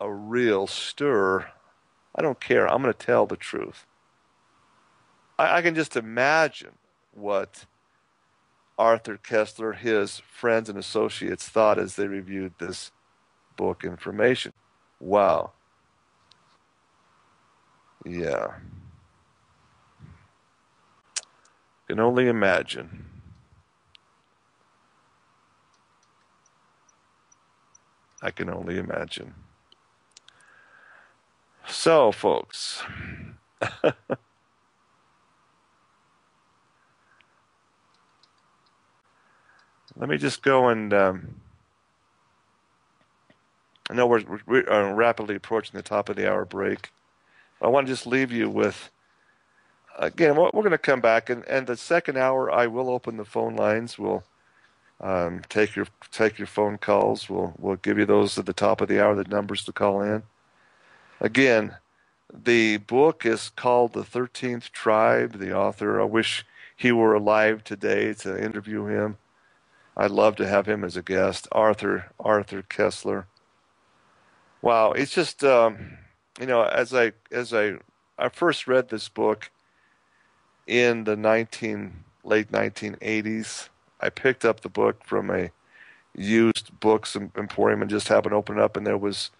a real stir. I don't care. I'm going to tell the truth. I can just imagine what Arthur Kessler, his friends and associates thought as they reviewed this book information. Wow. Yeah. Can only imagine. I can only imagine. So, folks, let me just go and I know we're rapidly approaching the top of the hour break. I want to just leave you with, again, we're going to come back, and the second hour I will open the phone lines. We'll take your phone calls. We'll give you those at the top of the hour, the numbers to call in. Again, the book is called The 13th Tribe. The author, I wish he were alive today to interview him. I'd love to have him as a guest, Arthur Kessler. Wow, it's just as I first read this book in the late 1980s. I picked up the book from a used books emporium and just happened to open it up, and there was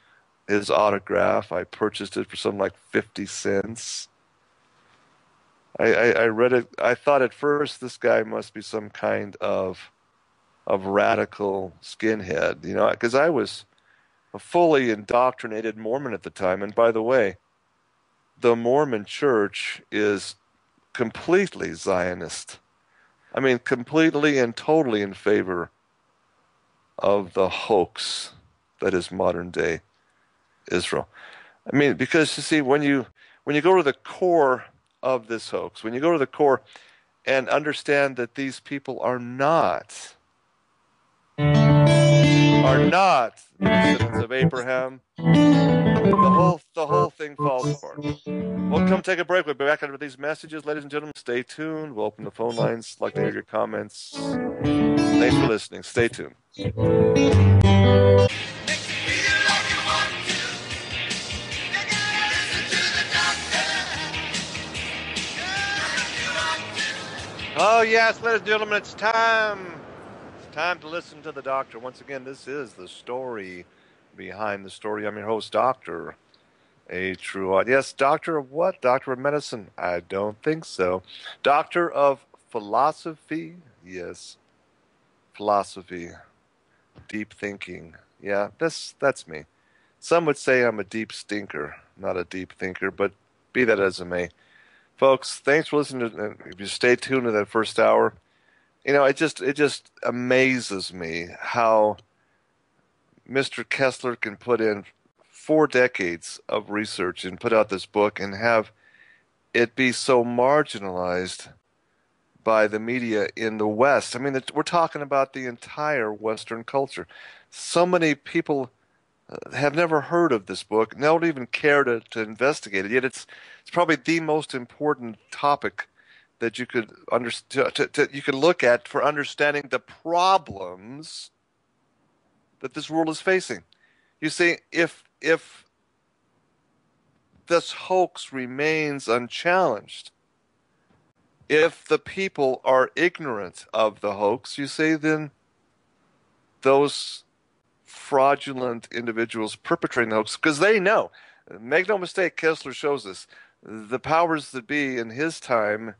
his autograph. I purchased it for something like 50 cents. I read it. I thought at first this guy must be some kind of radical skinhead, because I was a fully indoctrinated Mormon at the time. And by the way, the Mormon church is completely Zionist. I mean, completely and totally in favor of the hoax that is modern day Israel. I mean, because you see, when you go to the core of this hoax, when you go to the core and understand that these people are not the descendants of Abraham, the whole thing falls apart. We'll come take a break. We'll be back after these messages, ladies and gentlemen. Stay tuned. We'll open the phone lines. I'd like to hear your comments. Thanks for listening. Stay tuned. Oh, yes, ladies and gentlemen, it's time. It's time to listen to the doctor. Once again, this is the story behind the story. I'm your host, Dr. A. Truod. Yes, doctor of what? Doctor of medicine? I don't think so. Doctor of philosophy? Yes, philosophy. Deep thinking. Yeah, that's me. Some would say I'm a deep stinker, not a deep thinker, but be that as it may. Folks, thanks for listening to, if you stay tuned to that first hour, it just amazes me how Mr. Kessler can put in 4 decades of research and put out this book and have it be so marginalized by the media in the West. I mean, we're talking about the entire Western culture. So many people have never heard of this book and don't even care to investigate it. Yet it's probably the most important topic that you could you could look at for understanding the problems that this world is facing. You see, if this hoax remains unchallenged, if the people are ignorant of the hoax, you see, then those fraudulent individuals perpetrating the hoax, because they know, make no mistake, Kessler shows us, the powers that be in his time,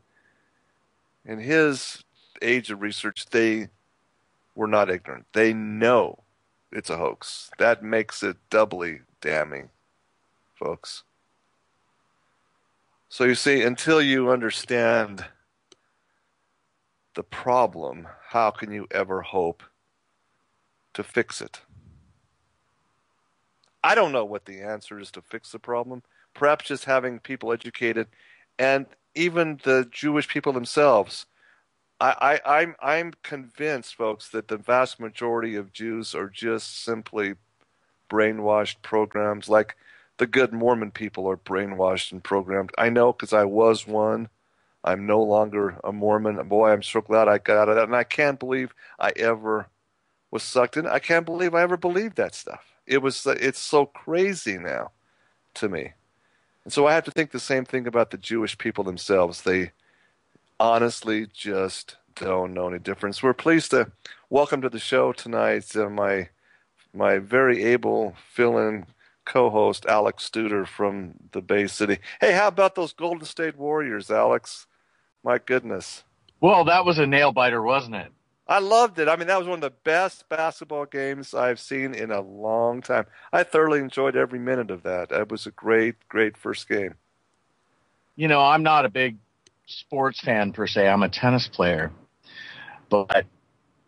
in his age of research, they were not ignorant. They know it's a hoax. That makes it doubly damning, folks. So you see, until you understand the problem, how can you ever hope to fix it? I don't know what the answer is to fix the problem. Perhaps just having people educated, and even the Jewish people themselves. I'm convinced, folks, that the vast majority of Jews are just simply brainwashed programs, like the good Mormon people are brainwashed and programmed. I know because I was one. I'm no longer a Mormon. Boy, I'm so glad I got out of that, and I can't believe I ever was sucked in. I can't believe I ever believed that stuff. It's so crazy now to me. And so I have to think the same thing about the Jewish people themselves. They honestly just don't know any difference. We're pleased to welcome to the show tonight my very able fill-in co-host Alex Studer from the Bay City. Hey, how about those Golden State Warriors, Alex? My goodness. Well, that was a nail biter, wasn't it? I loved it. I mean, that was one of the best basketball games I've seen in a long time. I thoroughly enjoyed every minute of that. It was a great, great first game. You know, I'm not a big sports fan per se. I'm a tennis player, but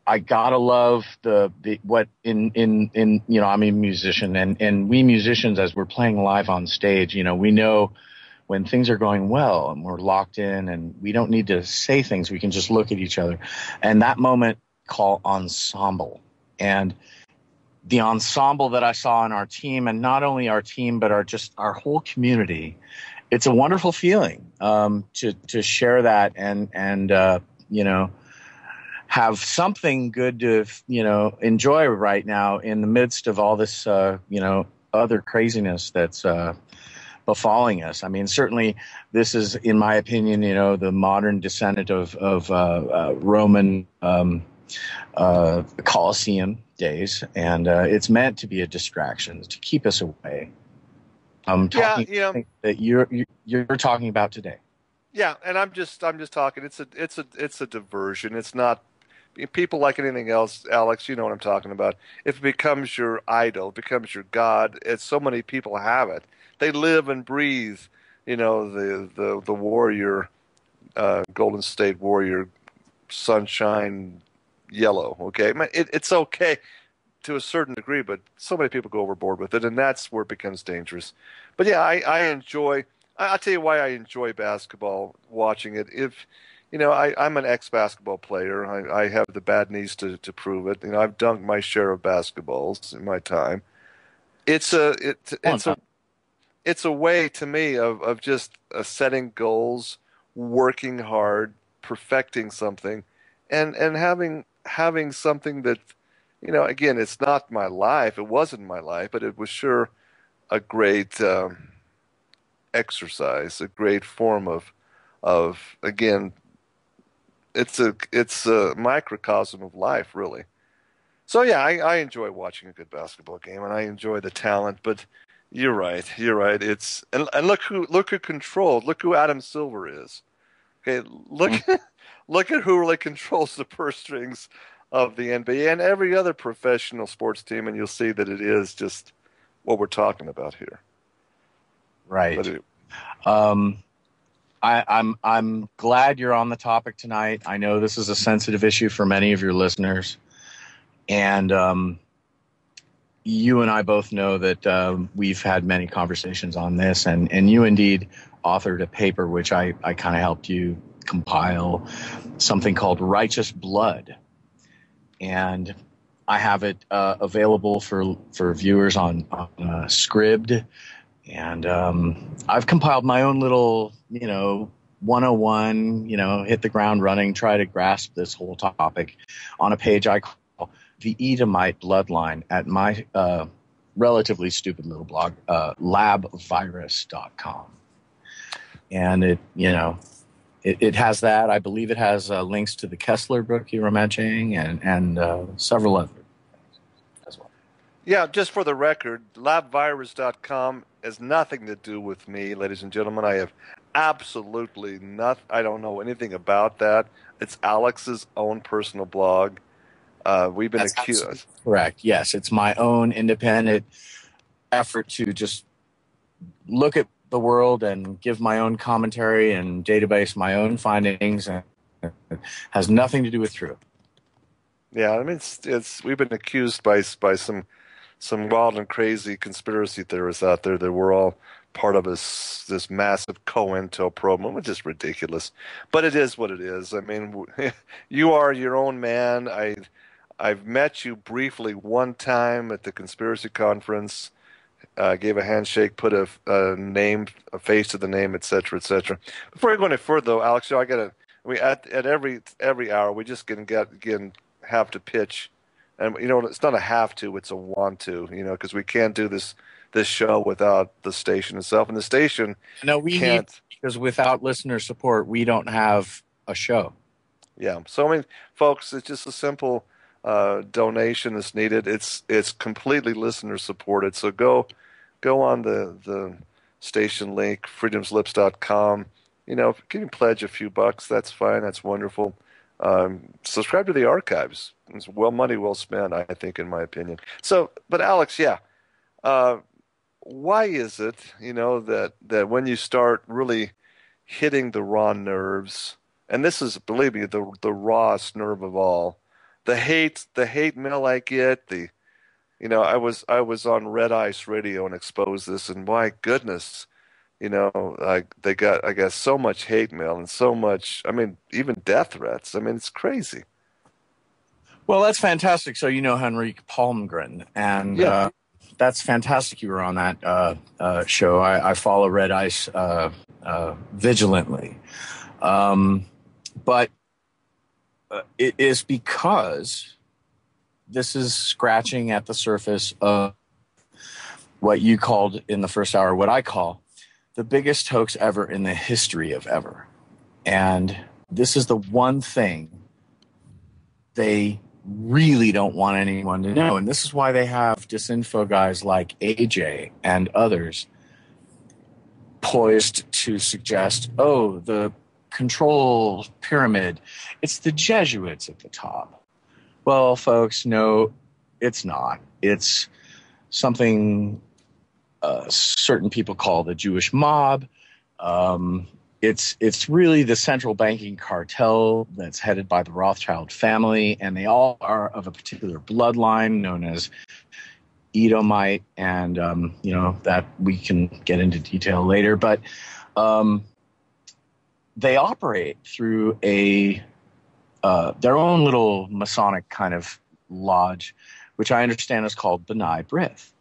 I gotta love the what in you know, I'm a musician, and we musicians, as we're playing live on stage, you know, we know when things are going well and we're locked in and we don't need to say things. We can just look at each other. And that moment called ensemble. And the ensemble that I saw in our team, and not only our team, but our whole community, it's a wonderful feeling to share that and you know, have something good to, you know, enjoy right now in the midst of all this, you know, other craziness that's befalling us. I mean, certainly this is, in my opinion, you know, the modern descendant of Roman Colosseum days, and it's meant to be a distraction to keep us away. That you're talking about today. Yeah, and I'm just talking. It's a diversion. It's not people like anything else, Alex. You know what I'm talking about. If it becomes your idol, it becomes your god. It's so many people have it. They live and breathe, you know, the warrior, Golden State Warrior, sunshine, yellow. Okay, it's okay to a certain degree, but so many people go overboard with it, and that's where it becomes dangerous. But yeah, I enjoy. I'll tell you why I enjoy basketball, watching it. If you know, I'm an ex-basketball player. I have the bad knees to prove it. You know, I've dunked my share of basketballs in my time. It's a way to me of just setting goals, working hard, perfecting something, and having something that, you know, again, it's not my life. It wasn't my life, but it was sure a great exercise, a great form of again, it's a microcosm of life, really. So yeah, I enjoy watching a good basketball game, and I enjoy the talent, but. You're right. You're right. It's and look who controlled. Look who Adam Silver is. Okay, look at who really controls the purse strings of the NBA and every other professional sports team, and you'll see that it is just what we're talking about here. Right. I'm glad you're on the topic tonight. I know this is a sensitive issue for many of your listeners, and you and I both know that we've had many conversations on this, and you indeed authored a paper which I kind of helped you compile, something called Righteous Blood. And I have it available for viewers on Scribd, and I've compiled my own little 101, hit the ground running, try to grasp this whole topic on a page I call the Edomite bloodline at my relatively stupid little blog, labvirus.com. And it has that. I believe it has links to the Kessler book you were mentioning and several other things as well. Yeah, just for the record, labvirus.com has nothing to do with me, ladies and gentlemen. I have absolutely nothing. I don't know anything about that. It's Alex's own personal blog. We've been accused. Correct. Yes, it's my own independent effort to just look at the world and give my own commentary and database my own findings, and it has nothing to do with truth. Yeah, I mean, it's we've been accused by some wild and crazy conspiracy theorists out there that we're all part of this massive COINTELPRO, which is ridiculous. But it is what it is. I mean, you are your own man. I've met you briefly one time at the conspiracy conference. Gave a handshake, put a name, a face to the name, etc., etc. Before I go any further, though, Alex, at every hour we just have to pitch, and it's not a have to, it's a want to, because we can't do this show without the station itself, and the station can't. Because without listener support, we don't have a show. Yeah, so I mean, folks, it's just a simple donation that's needed. It's completely listener supported. So go on the station link, freedomslips.com. If you can pledge a few bucks, that's fine. That's wonderful. Subscribe to the archives. It's money well spent, I think, in my opinion. So, but Alex, yeah, why is it that when you start really hitting the raw nerves, and this is, believe me, the rawest nerve of all, the hate mail I get, I was on Red Ice Radio and exposed this, and my goodness, they got, I guess, so much hate mail and so much, I mean, even death threats. I mean, it's crazy. Well, that's fantastic. So Henrik Palmgren, and yeah. That's fantastic you were on that show. I follow Red Ice vigilantly. But it is because this is scratching at the surface of what you called in the first hour, what I call the biggest hoax ever in the history of ever. And this is the one thing they really don't want anyone to know. And this is why they have disinfo guys like AJ and others poised to suggest, the control pyramid, it's the Jesuits at the top. Well, folks, no, it's not. It's something certain people call the Jewish mob. It's really the central banking cartel that's headed by the Rothschild family, and they all are of a particular bloodline known as Edomite, and that we can get into detail later. But they operate through their own little Masonic kind of lodge, which I understand is called B'nai B'rith.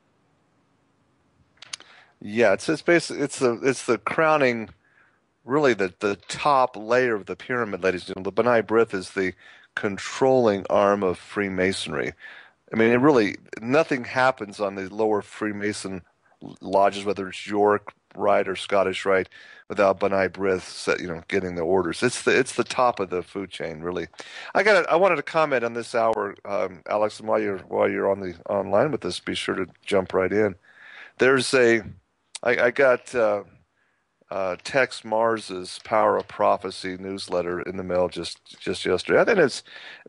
Yeah, it's basically it's the crowning, really the top layer of the pyramid, ladies and gentlemen. The B'nai B'rith is the controlling arm of Freemasonry. I mean, nothing happens on the lower Freemason lodges, whether it's York Rite or Scottish Rite, without B'nai B'rith, getting the orders. It's the top of the food chain, really. I wanted to comment on this hour, Alex, and while you're online with us, be sure to jump right in. There's I got Tex Mars's Power of Prophecy newsletter in the mail just yesterday. I think it's,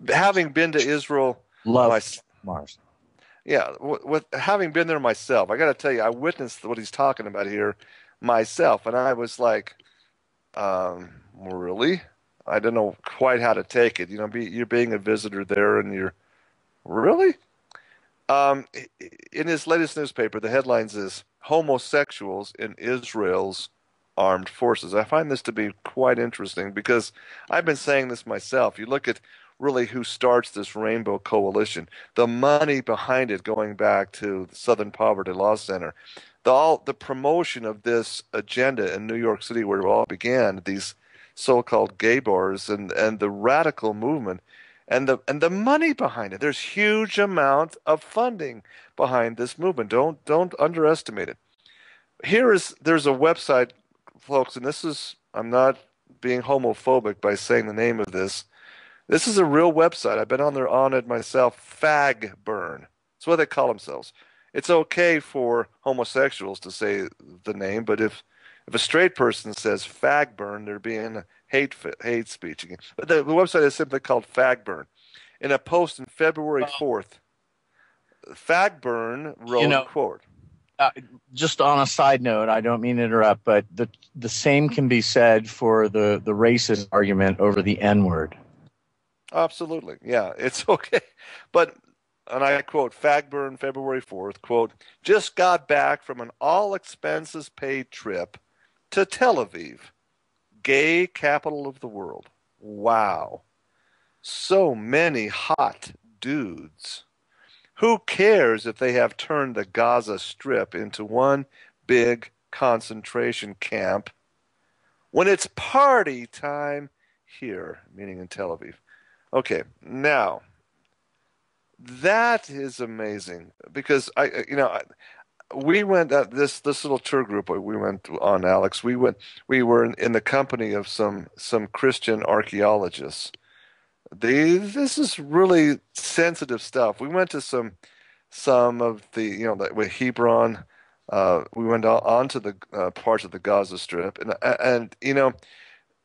having been to Israel. Love Mars. Yeah, with having been there myself, I got to tell you, I witnessed what he's talking about here myself, and I was like, really? I don't know quite how to take it. You're being a visitor there, and you're really. In his latest newspaper, the headlines is "Homosexuals in Israel's Armed Forces." I find this to be quite interesting because I've been saying this myself. You look at really who starts this Rainbow Coalition. The money behind it going back to the Southern Poverty Law Center. The promotion of this agenda in New York City, where it all began, these so-called gay bars and the radical movement and the money behind it. There's huge amount of funding behind this movement. Don't underestimate it. There's a website, folks, and I'm not being homophobic by saying the name of this. This is a real website. I've been on it myself. Fagburn. That's what they call themselves. It's okay for homosexuals to say the name, but if a straight person says Fagburn, they're being hate speech again. But the website is simply called Fagburn. In a post on February 4th, Fagburn You wrote, know, quote, just on a side note, I don't mean to interrupt, but the same can be said for the racist argument over the N-word. absolutely, yeah, it's okay. But, and I quote, Fagburn, February 4th, quote, just got back from an all-expenses-paid trip to Tel Aviv, gay capital of the world. Wow. So many hot dudes. Who cares if they have turned the Gaza Strip into one big concentration camp when it's party time here, meaning in Tel Aviv? Okay, now that is amazing because we went this little tour group we went on, Alex. We were in the company of some Christian archaeologists. This is really sensitive stuff. We went to some of the with Hebron. We went on to the parts of the Gaza Strip, and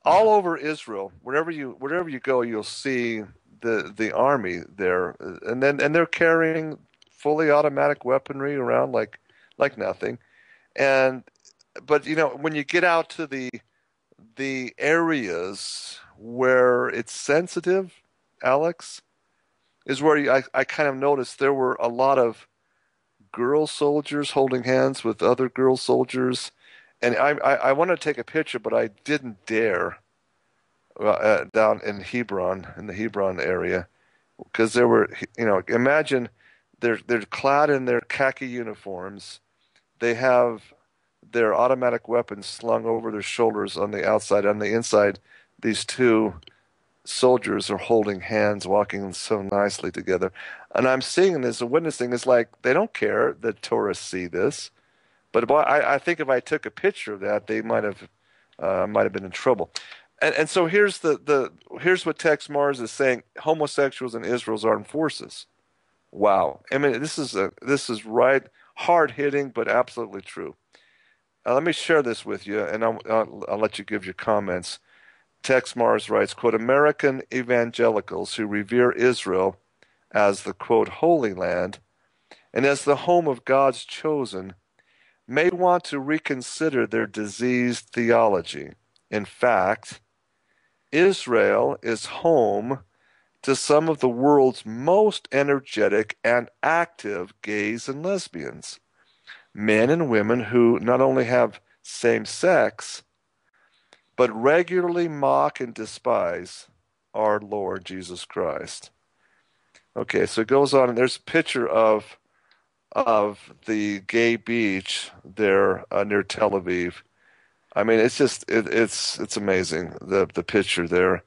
all over Israel, wherever you go, you'll see the army there, and they're carrying fully automatic weaponry around like nothing. And but when you get out to the areas where it's sensitive, Alex, is where I kind of noticed there were a lot of girl soldiers holding hands with other girl soldiers. And I wanted to take a picture, but I didn't dare down in Hebron, in the Hebron area, because there were, imagine they're clad in their khaki uniforms. They have their automatic weapons slung over their shoulders on the outside. On the inside, these two soldiers are holding hands, walking so nicely together. And I'm seeing this and witnessing. It's like they don't care that tourists see this. But I think if I took a picture of that, they might have been in trouble. And so here's what Tex Mars is saying: homosexuals in Israel's armed forces. Wow. I mean, this is right, hard hitting, but absolutely true. Let me share this with you, and I'll let you give your comments. Tex Mars writes, quote, American evangelicals who revere Israel as the, quote, holy land and as the home of God's chosen may want to reconsider their diseased theology. In fact, Israel is home to some of the world's most energetic and active gays and lesbians, men and women who not only have same sex, but regularly mock and despise our Lord Jesus Christ. Okay, so it goes on, and there's a picture of the gay beach there near Tel Aviv. I mean, it's just it's amazing, the picture there,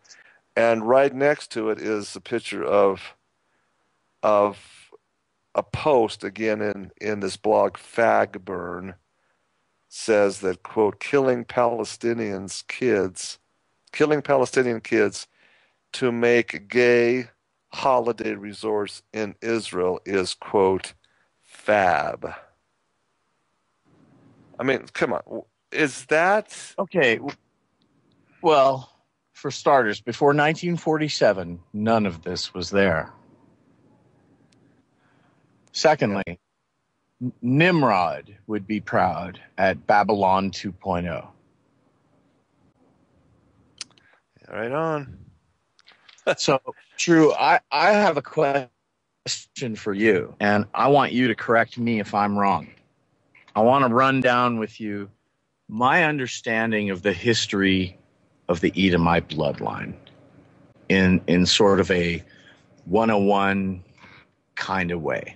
and right next to it is a picture of a post again in this blog. Fagburn says that, quote, killing Palestinian kids to make gay holiday resorts in Israel is, quote, fab. I mean, come on. Is that Okay? Well, for starters, before 1947, none of this was there. Secondly, Nimrod would be proud at Babylon 2.0. right on? So, Drew, I have a question for you, and I want you to correct me if I'm wrong. I want to run down with you my understanding of the history of the Edomite bloodline. in sort of a 101 kind of way.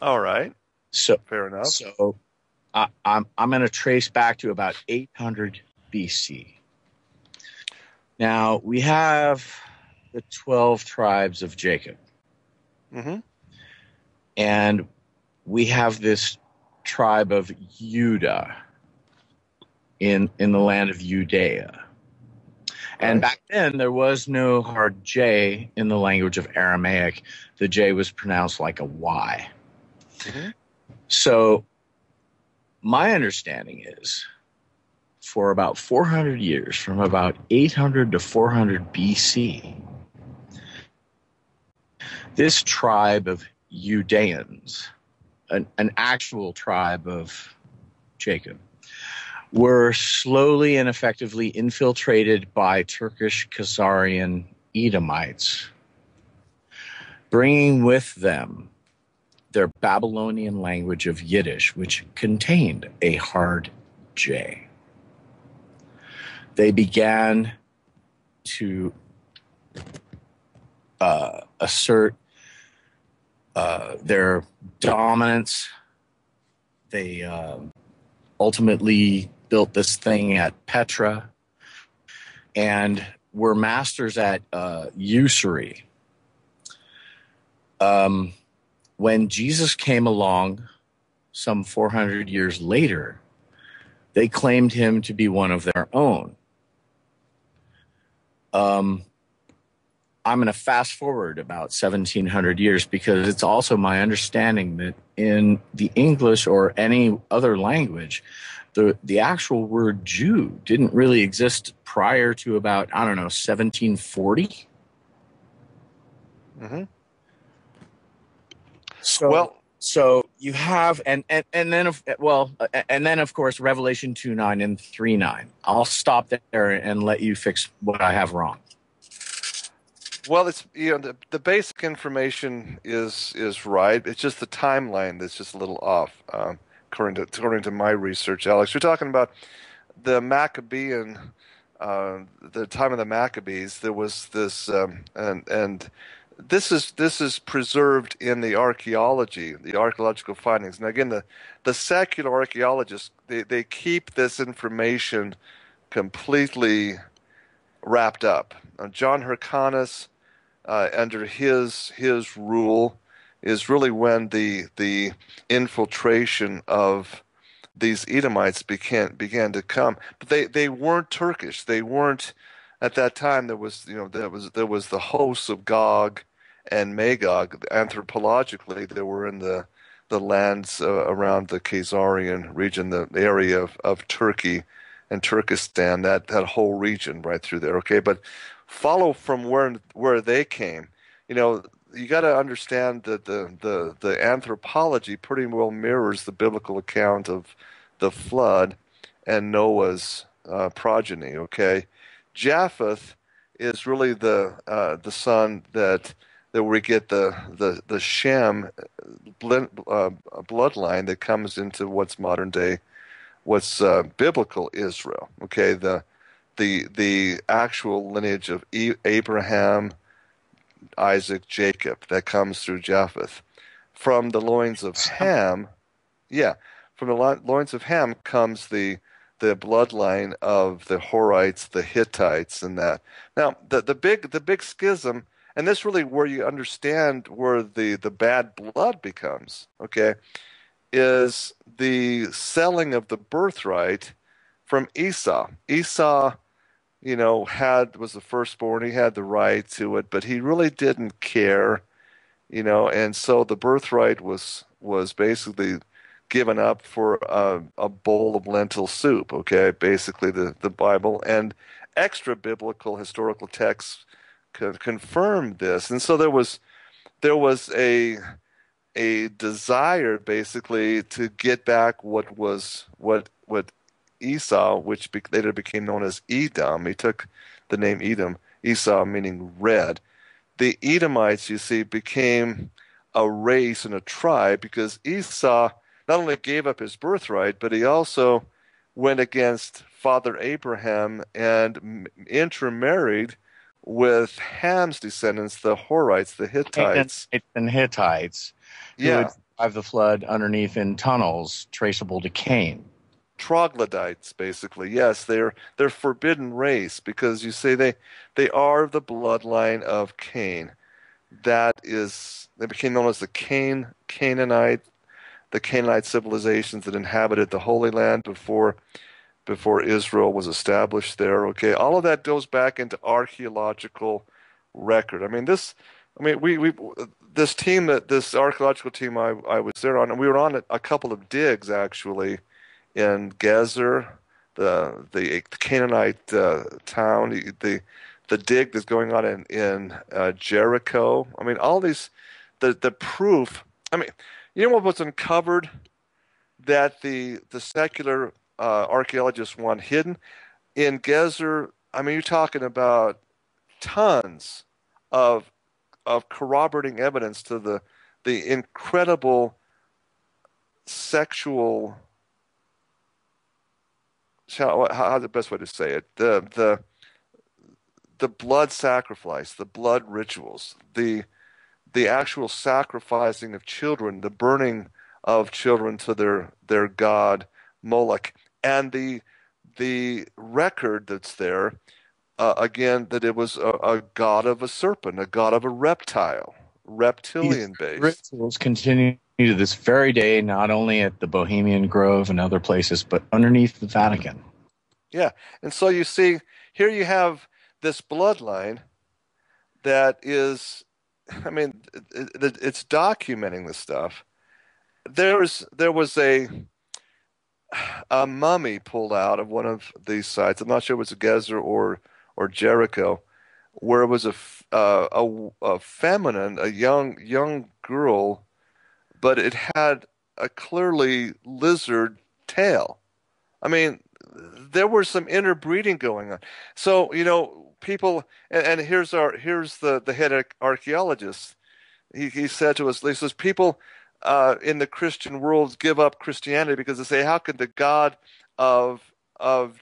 All right. So Fair enough. so I'm going to trace back to about 800 BC. Now we have the 12 tribes of Jacob, Mm-hmm. and we have this tribe of Judah in the land of Judea. And Right. back then, there was no hard J in the language of Aramaic. The J was pronounced like a Y. Mm-hmm. So my understanding is for about 400 years, from about 800 to 400 BC, this tribe of Judeans, an actual tribe of Jacob, were slowly and effectively infiltrated by Turkish Khazarian Edomites, bringing with them their Babylonian language of Yiddish, which contained a hard J. They began to assert their dominance. They ultimately built this thing at Petra and were masters at usury. When Jesus came along some 400 years later, they claimed him to be one of their own. I'm going to fast forward about 1700 years because it's also my understanding that in the English or any other language, the actual word Jew didn't really exist prior to about, 1740. Mm-hmm. So, so you have, and then of course, Revelation 2:9 and 3:9. I'll stop there and let you fix what I have wrong. Well, it's the basic information is right. It's just the timeline that's just a little off, according to my research. Alex, you're talking about the Maccabean, the time of the Maccabees. There was this, and this is preserved in the archaeology, the archaeological findings. Now, again, the secular archaeologists they keep this information completely wrapped up. John Hyrcanus, under his rule, is really when the infiltration of these Edomites began to come. But they weren't Turkish. They weren't at that time. There was the hosts of Gog and Magog. Anthropologically, they were in the lands around the Khazarian region, the area of Turkey and Turkestan, that whole region right through there. Okay, but follow from where they came. You got to understand that the anthropology pretty well mirrors the biblical account of the flood and Noah's progeny. Okay, Japheth is really the son that we get the Shem bloodline that comes into what's modern day, what's biblical Israel. Okay, the actual lineage of Abraham, Isaac, Jacob that comes through Japheth. From the loins of Ham, from the loins of Ham comes the bloodline of the Horites, the Hittites, and that. Now, the big schism, and this really where you understand where the bad blood becomes, okay, is the selling of the birthright from Esau. Esau, was the firstborn. He had the right to it, but he really didn't care, and so the birthright was basically given up for a bowl of lentil soup. Okay, basically the Bible and extra biblical historical texts confirm this, and so there was a desire basically to get back what Esau, which later became known as Edom. He took the name Edom, Esau meaning red. The Edomites, you see, became a race and a tribe because Esau not only gave up his birthright, but he also went against Father Abraham and intermarried with Ham's descendants, the Horites, the Hittites. Canaanites and Hittites who would Yeah, drive the flood underneath in tunnels traceable to Cain. troglodytes, basically. Yes, they're forbidden race because you say they are the bloodline of Cain. That is, they became known as the the Canaanite civilizations that inhabited the Holy Land before Israel was established there. Okay, all of that goes back into archaeological record. We this archaeological team I was there on, and we were on a couple of digs actually in Gezer, the Canaanite town, the dig that's going on in Jericho. I mean, all these the proof. I mean, you know what was uncovered that the secular archaeologists want hidden in Gezer. I mean, you're talking about tons of corroborating evidence to the incredible sexual. How's the best way to say it? The blood sacrifice, the blood rituals, the actual sacrificing of children, the burning of children to their god Moloch, and the record that's there again that it was a god of a serpent, a god of a reptile, These reptilian based. rituals continue to this very day, not only at the Bohemian Grove and other places, but underneath the Vatican. Yeah, and so you see here you have this bloodline that is, I mean, it's documenting this stuff. There was a mummy pulled out of one of these sites. I'm not sure if it was a Gezer or Jericho, where it was a feminine, a young girl, but it had a clearly lizard tail. I mean, there was some interbreeding going on. So, people, and here's the head archaeologist. He said to us, he says, people in the Christian world give up Christianity because they say, how could the God of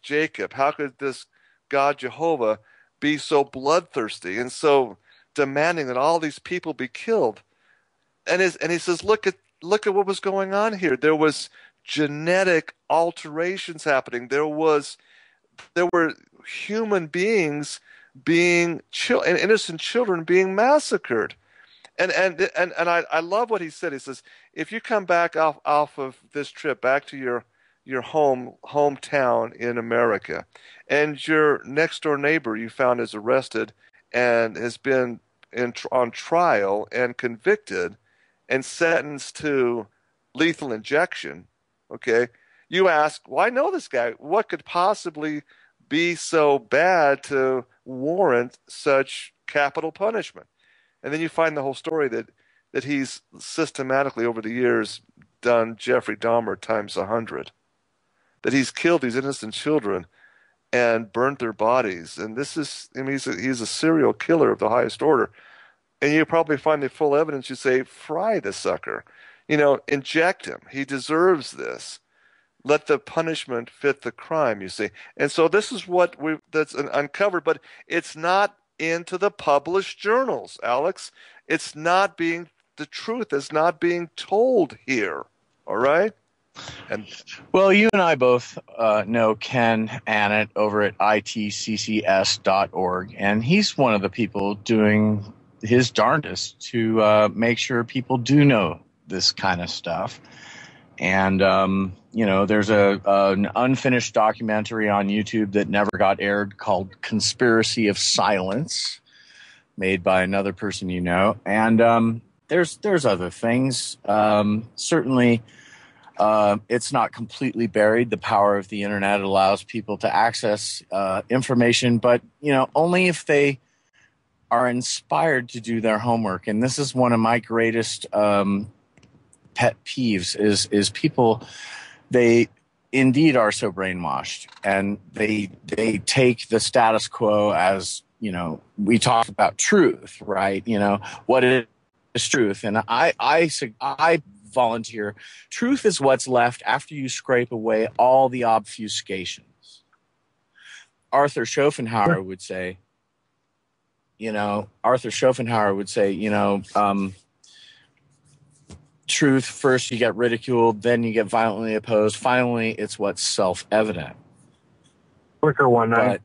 Jacob, how could this God Jehovah be so bloodthirsty and so demanding that all these people be killed? And he says, look at what was going on here. There was genetic alterations happening. There were human beings and innocent children being massacred. And I love what he said. He says, if you come back off of this trip back to your hometown in America, and your next door neighbor you found is arrested and has been on trial and convicted and sentenced to lethal injection, okay, you ask, well, I know this guy. What could possibly be so bad to warrant such capital punishment? And then you find the whole story that he's systematically over the years done Jeffrey Dahmer times 100. That he's killed these innocent children and burnt their bodies. And this is, I mean, he's a serial killer of the highest order. And you probably find the full evidence. You say, fry the sucker, inject him. He deserves this. Let the punishment fit the crime. You see. And so this is what that's uncovered, but it's not into the published journals, Alex. The truth is not being told here. All right? And Well, you and I both know Ken Annett over at itccs.org, and he's one of the people doing his darndest to make sure people do know this kind of stuff. And, there's an unfinished documentary on YouTube that never got aired called Conspiracy of Silence, made by another person you know. And there's other things. Certainly, it's not completely buried. The power of the internet allows people to access information, but, only if they are inspired to do their homework. And this is one of my greatest pet peeves is people, they indeed are so brainwashed, and they take the status quo as, we talk about truth, right? What is truth? And I volunteer, truth is what's left after you scrape away all the obfuscations. Arthur Schopenhauer would say, Arthur Schopenhauer would say, truth first you get ridiculed, then you get violently opposed. Finally, it's what's self-evident. Quicker one, But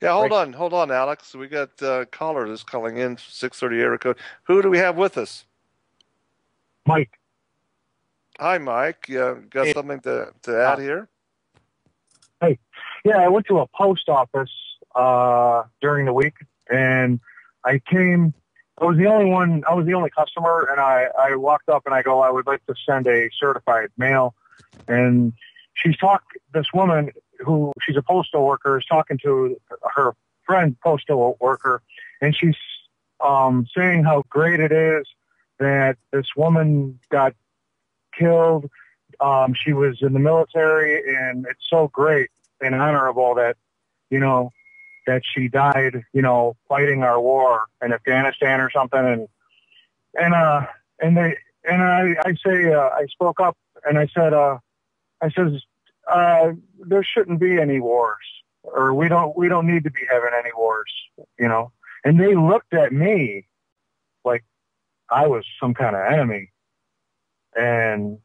yeah, hold on, Alex. We got caller that's calling in 630 area code. Who do we have with us? Mike. Hi, Mike. Yeah, got something to add here? Hey, yeah, I went to a post office during the week, and I was the only customer, and I walked up and I go, I would like to send a certified mail. And this woman who, she's a postal worker, is talking to her friend postal worker, and she's saying how great it is that this woman got killed. She was in the military, and it's so great and honorable that, that she died, fighting our war in Afghanistan or something. I spoke up and I said, there shouldn't be any wars, or we don't need to be having any wars, and they looked at me like I was some kind of enemy. And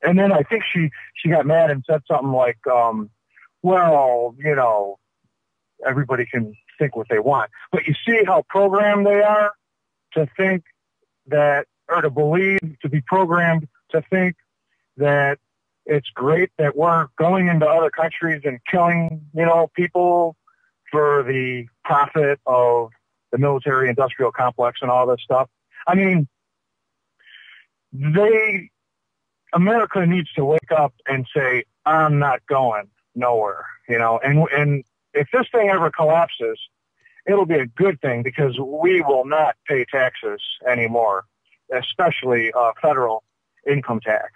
then I think she got mad and said something like, well, everybody can think what they want. But you see how programmed they are to think that, or to be programmed to think that it's great that we're going into other countries and killing, people for the profit of the military industrial complex and all this stuff. I mean, America needs to wake up and say, I'm not going nowhere, and if this thing ever collapses, it'll be a good thing, because we will not pay taxes anymore, especially federal income tax,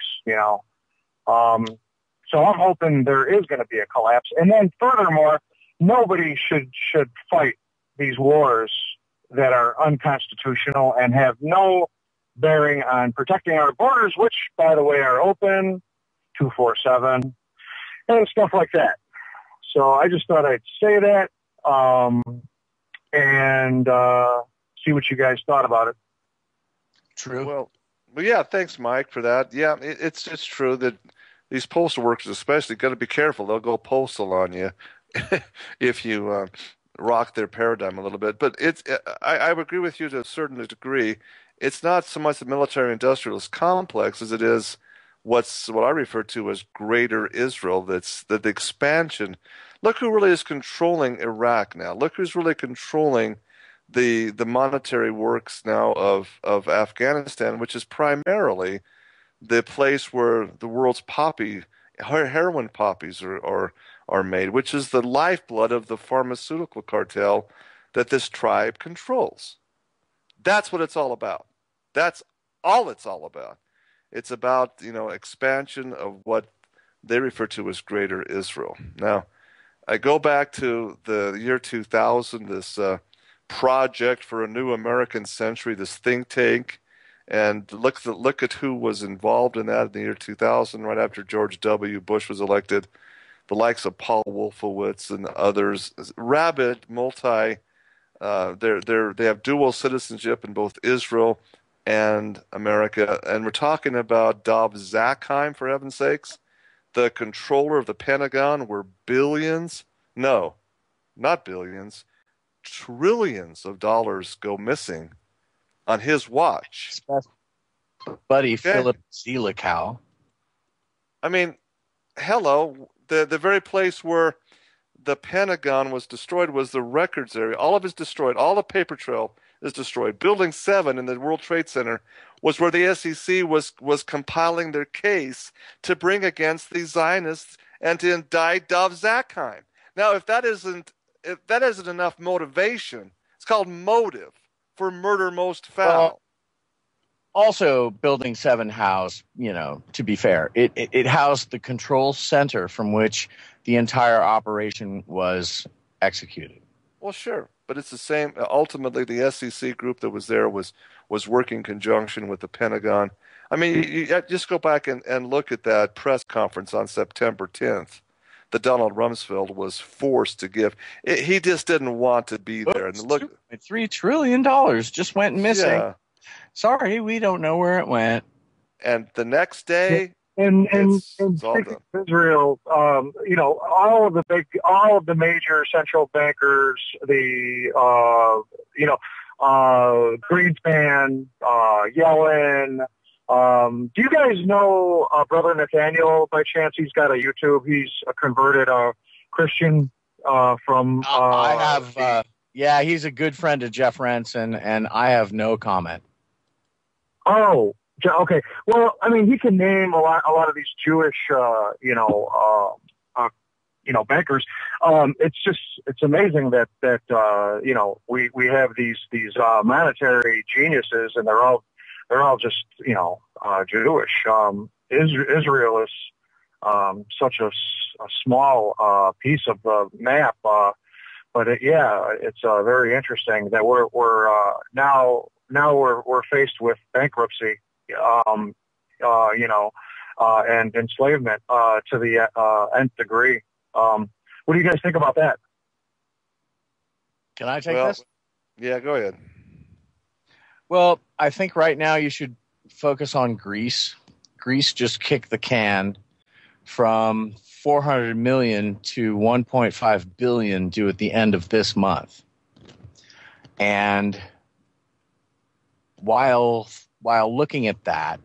so I'm hoping there is going to be a collapse. And then furthermore, nobody should fight these wars that are unconstitutional and have no bearing on protecting our borders, which, by the way, are open 247 and stuff like that. So I just thought I'd say that and see what you guys thought about it. True. Well, yeah, thanks, Mike, for that. Yeah, it's just true that these postal workers especially got to be careful. They'll go postal on you if you rock their paradigm a little bit. But I would agree with you to a certain degree. It's not so much the military-industrialist complex as it is what I refer to as Greater Israel. That's the expansion. Look who really is controlling Iraq now. Look who's really controlling the monetary works now of Afghanistan, which is primarily the place where the world's heroin poppies are made, which is the lifeblood of the pharmaceutical cartel that this tribe controls. That's what it's all about. That's all it's all about. It's about, expansion of what they refer to as Greater Israel. Now, I go back to the year 2000, this project for a new American century, this think tank, and look at who was involved in that in the year 2000, right after George W. Bush was elected. The likes of Paul Wolfowitz and others, rabid they have dual citizenship in both Israel and America. And we're talking about Dov Zakheim, for heaven's sakes, the controller of the Pentagon, where not billions, trillions of dollars go missing on his watch. Buddy, okay. Philip Zelikow. I mean, hello, the very place where the Pentagon was destroyed was the records area. All of it's destroyed. All the paper trail is destroyed. Building 7 in the World Trade Center was where the SEC was compiling their case to bring against the Zionists and to indict Dov Zakheim. Now, if that isn't enough motivation, it's called motive for murder most foul. Well, also, Building 7 housed, to be fair, it housed the control center from which the entire operation was executed. Well, sure, but it's the same. Ultimately, the SEC group that was there was working in conjunction with the Pentagon. I mean, you just go back and look at that press conference on September 10th. that Donald Rumsfeld was forced to give. He just didn't want to be there. And look, $3 trillion just went missing. yeah. Sorry, we don't know where it went. And the next day, and it's all speaking done. of Israel, all of the major central bankers, Greenspan, Yellen. Do you guys know Brother Nathaniel by chance? He's got a YouTube. He's a converted Christian from. I have. Yeah, he's a good friend of Jeff Renson, and I have no comment. Oh, okay. Well, I mean, he can name a lot of these Jewish, bankers. It's amazing that we have these monetary geniuses, and they're all just Jewish. Israel is such a small piece of the map, but it's very interesting that we're now we're faced with bankruptcy, and enslavement to the nth degree. What do you guys think about that? Can I take this? Yeah, go ahead. Well, I think right now you should focus on Greece. Greece just kicked the can from 400 million to 1.5 billion due at the end of this month. And while looking at that,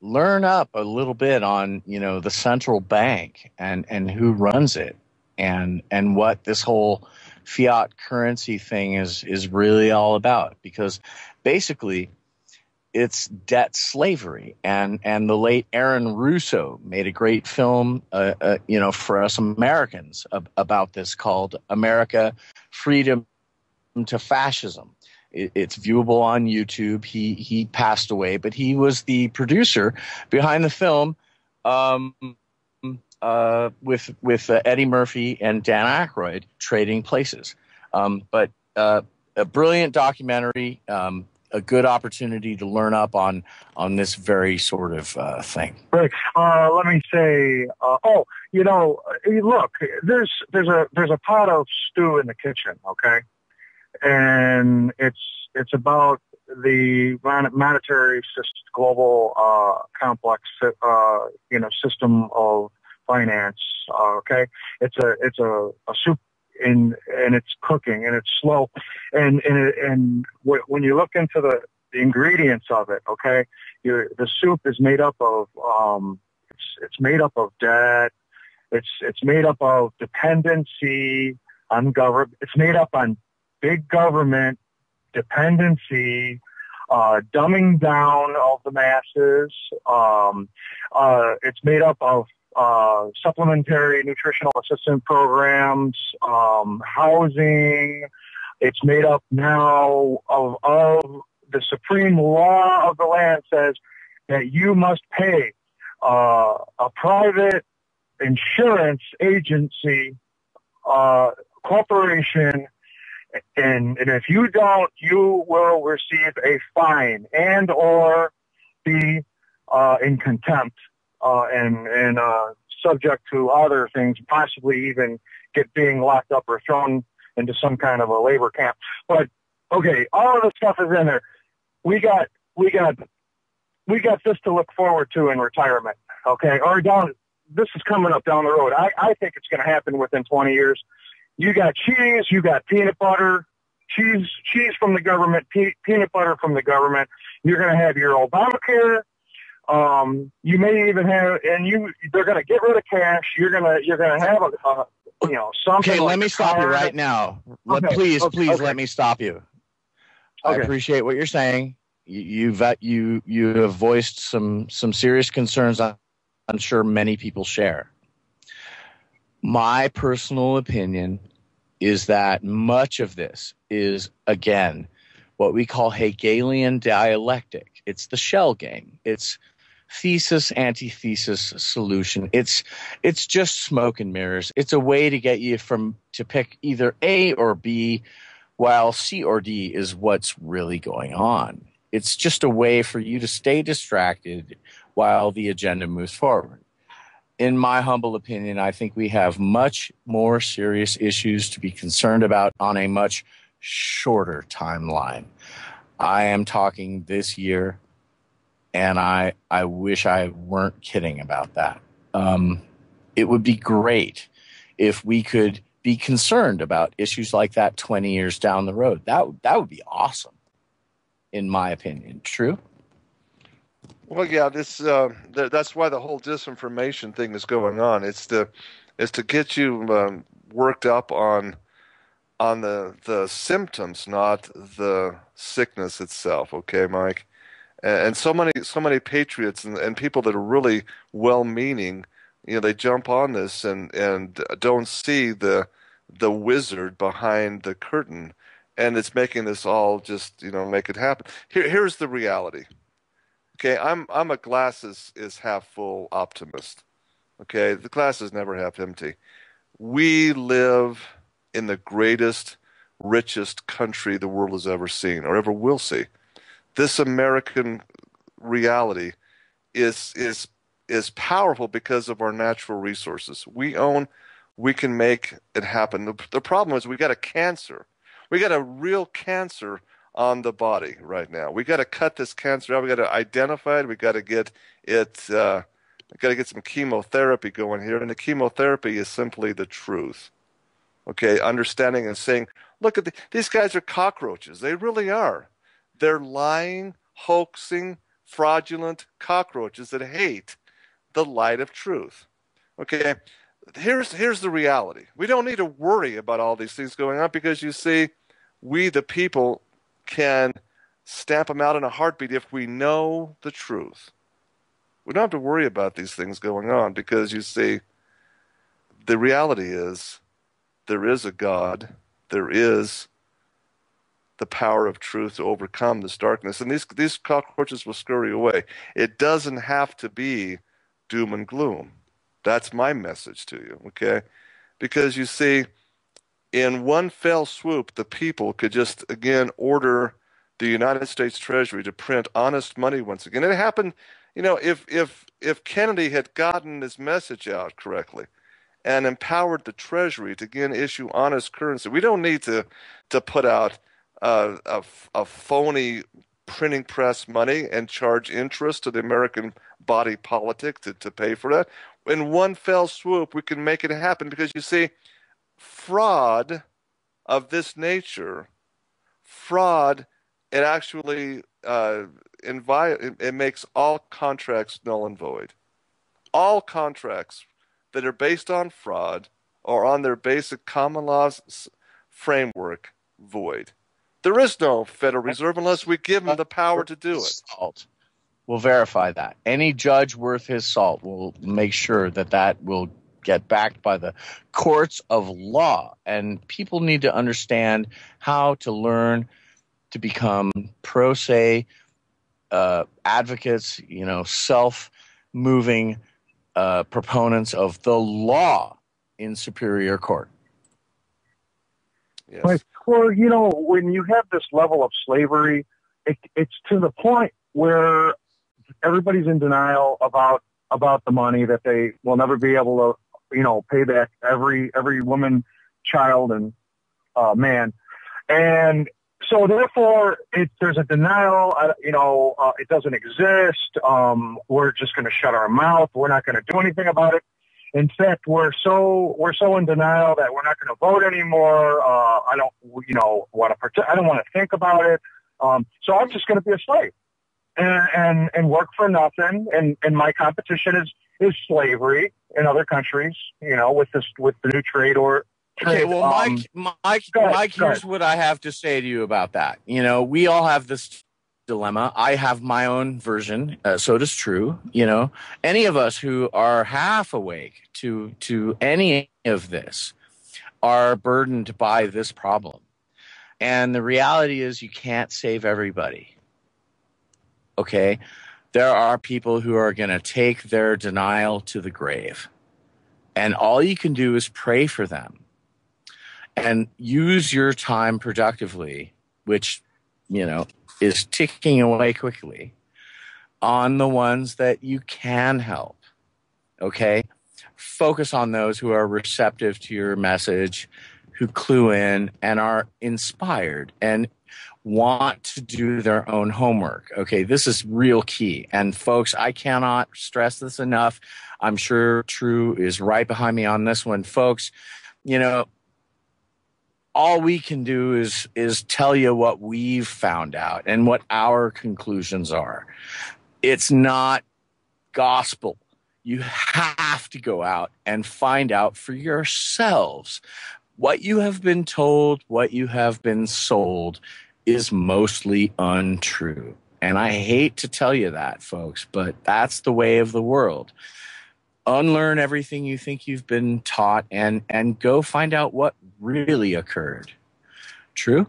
learn up a little bit on the central bank and who runs it and what this whole fiat currency thing is really all about, because basically it's debt slavery, and the late Aaron Russo made a great film for us Americans about this called America, Freedom to Fascism. It's viewable on YouTube. He passed away, but he was the producer behind the film with Eddie Murphy and Dan Aykroyd trading places. But a brilliant documentary, a good opportunity to learn up on this very sort of thing. Right. Let me say. Look, there's a pot of stew in the kitchen. Okay. And it's about the monetary global complex system of finance. Okay, it's a soup, and it's cooking, and it's slow, and when you look into the ingredients of it, okay, the soup is made up of it's made up of debt. It's made up of dependency on government. It's made up on big government dependency, dumbing down of the masses. It's made up of supplementary nutritional assistance programs, housing. It's made up now of the supreme law of the land says that you must pay a private insurance agency, corporation, and if you don't, you will receive a fine and or be in contempt and subject to other things, possibly even being locked up or thrown into some kind of a labor camp. But okay, all of the stuff is in there. We got this to look forward to in retirement. Okay, this is coming up down the road. I think it's going to happen within 20 years. You got cheese, you got peanut butter, cheese from the government, peanut butter from the government. You're going to have your Obamacare. You may even have, they're going to get rid of cash. You're going to have something. Okay, like let me stop you right now. Please, let me stop you. Okay. I appreciate what you're saying. You have voiced some serious concerns I'm sure many people share. My personal opinion is that much of this is, again, what we call Hegelian dialectic. It's the shell game. It's thesis, antithesis, solution. It's just smoke and mirrors. It's a way to get you to pick either A or B, while C or D is what's really going on. It's just a way for you to stay distracted while the agenda moves forward. in my humble opinion, I think we have much more serious issues to be concerned about on a much shorter timeline. I am talking this year, and I wish I weren't kidding about that. It would be great if we could be concerned about issues like that 20 years down the road. That would be awesome, in my opinion. True? Well, yeah, that's why the whole disinformation thing is going on. It's to get you worked up on the symptoms, not the sickness itself. Okay, Mike? And so many patriots and people that are really well-meaning, they jump on this and don't see the wizard behind the curtain, and it's making this all just make it happen. Here's the reality. Okay, I'm a glass is half full optimist. Okay, the glass is never half empty. We live in the greatest, richest country the world has ever seen or ever will see. This American reality is powerful because of our natural resources. We can make it happen. The problem is we got a cancer. We got a real cancer on the body right now. We got to cut this cancer out. We got to identify it. We got to get it. We got to get some chemotherapy going here, and the chemotherapy is simply the truth. Okay, understanding and saying, look at these guys are cockroaches. They really are. They're lying, hoaxing, fraudulent cockroaches that hate the light of truth. Okay, here's the reality. We don't need to worry about all these things going on because you see, we the people can stamp them out in a heartbeat if we know the truth. We don't have to worry about these things going on because you see, the reality is there is a God. There is the power of truth to overcome this darkness. And these cockroaches will scurry away. It doesn't have to be doom and gloom. That's my message to you, okay? Because you see, in one fell swoop, the people could just, again, order the United States Treasury to print honest money once again. It happened, if Kennedy had gotten his message out correctly and empowered the Treasury to again issue honest currency. We don't need to put out a phony printing press money and charge interest to the American body politic to pay for that. In one fell swoop, we can make it happen because you see, fraud of this nature, it actually it makes all contracts null and void. All contracts that are based on fraud or on their basic common laws framework void. There is no Federal Reserve unless we give them the power to do it. Salt. We'll verify that. Any judge worth his salt will make sure that will get backed by the courts of law. And people need to understand how to learn to become pro se advocates, self-moving proponents of the law in superior court. Yes. But, when you have this level of slavery, it's to the point where everybody's in denial about the money that they will never be able to, pay back every woman, child, and man. And so therefore, there's a denial, it doesn't exist. We're just going to shut our mouth. We're not going to do anything about it. In fact, we're so in denial that we're not going to vote anymore. I don't, want to protect. I don't want to think about it. So I'm just going to be a slave and work for nothing. And my competition is slavery in other countries. With the new trade or. Okay, well, Mike, here's what I have to say to you about that. We all have this dilemma. I have my own version. So does True. Any of us who are half awake to any of this are burdened by this problem. And the reality is you can't save everybody. Okay? There are people who are going to take their denial to the grave. And all you can do is pray for them. And use your time productively, which, is ticking away quickly, on the ones that you can help. Okay? focus on those who are receptive to your message, who clue in and are inspired and want to do their own homework. Okay, this is real key. And folks, I cannot stress this enough. I'm sure True is right behind me on this one. Folks, you know, all we can do is tell you what we've found out and what our conclusions are. It's not gospel. You have to go out and find out for yourselves. What you have been told, what you have been sold is mostly untrue. And I hate to tell you that, folks, but that's the way of the world. Unlearn everything you think you've been taught and go find out what really occurred. True?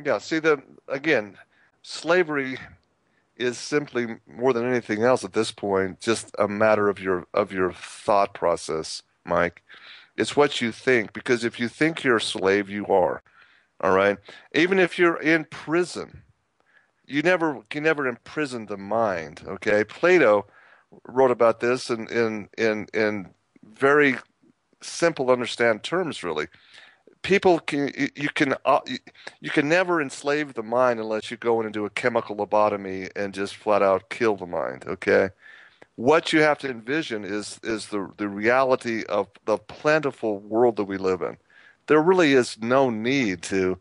Yeah, see, again, slavery is simply, more than anything else at this point, just a matter of your thought process, Mike. It's what you think, because if you think you're a slave, you are. All right? Even if you're in prison, you can never imprison the mind, okay? Plato wrote about this in very simple to understand terms, really. People you can never enslave the mind unless you go in and do a chemical lobotomy and just flat out kill the mind, okay? What you have to envision is the reality of the plentiful world that we live in. There really is no need to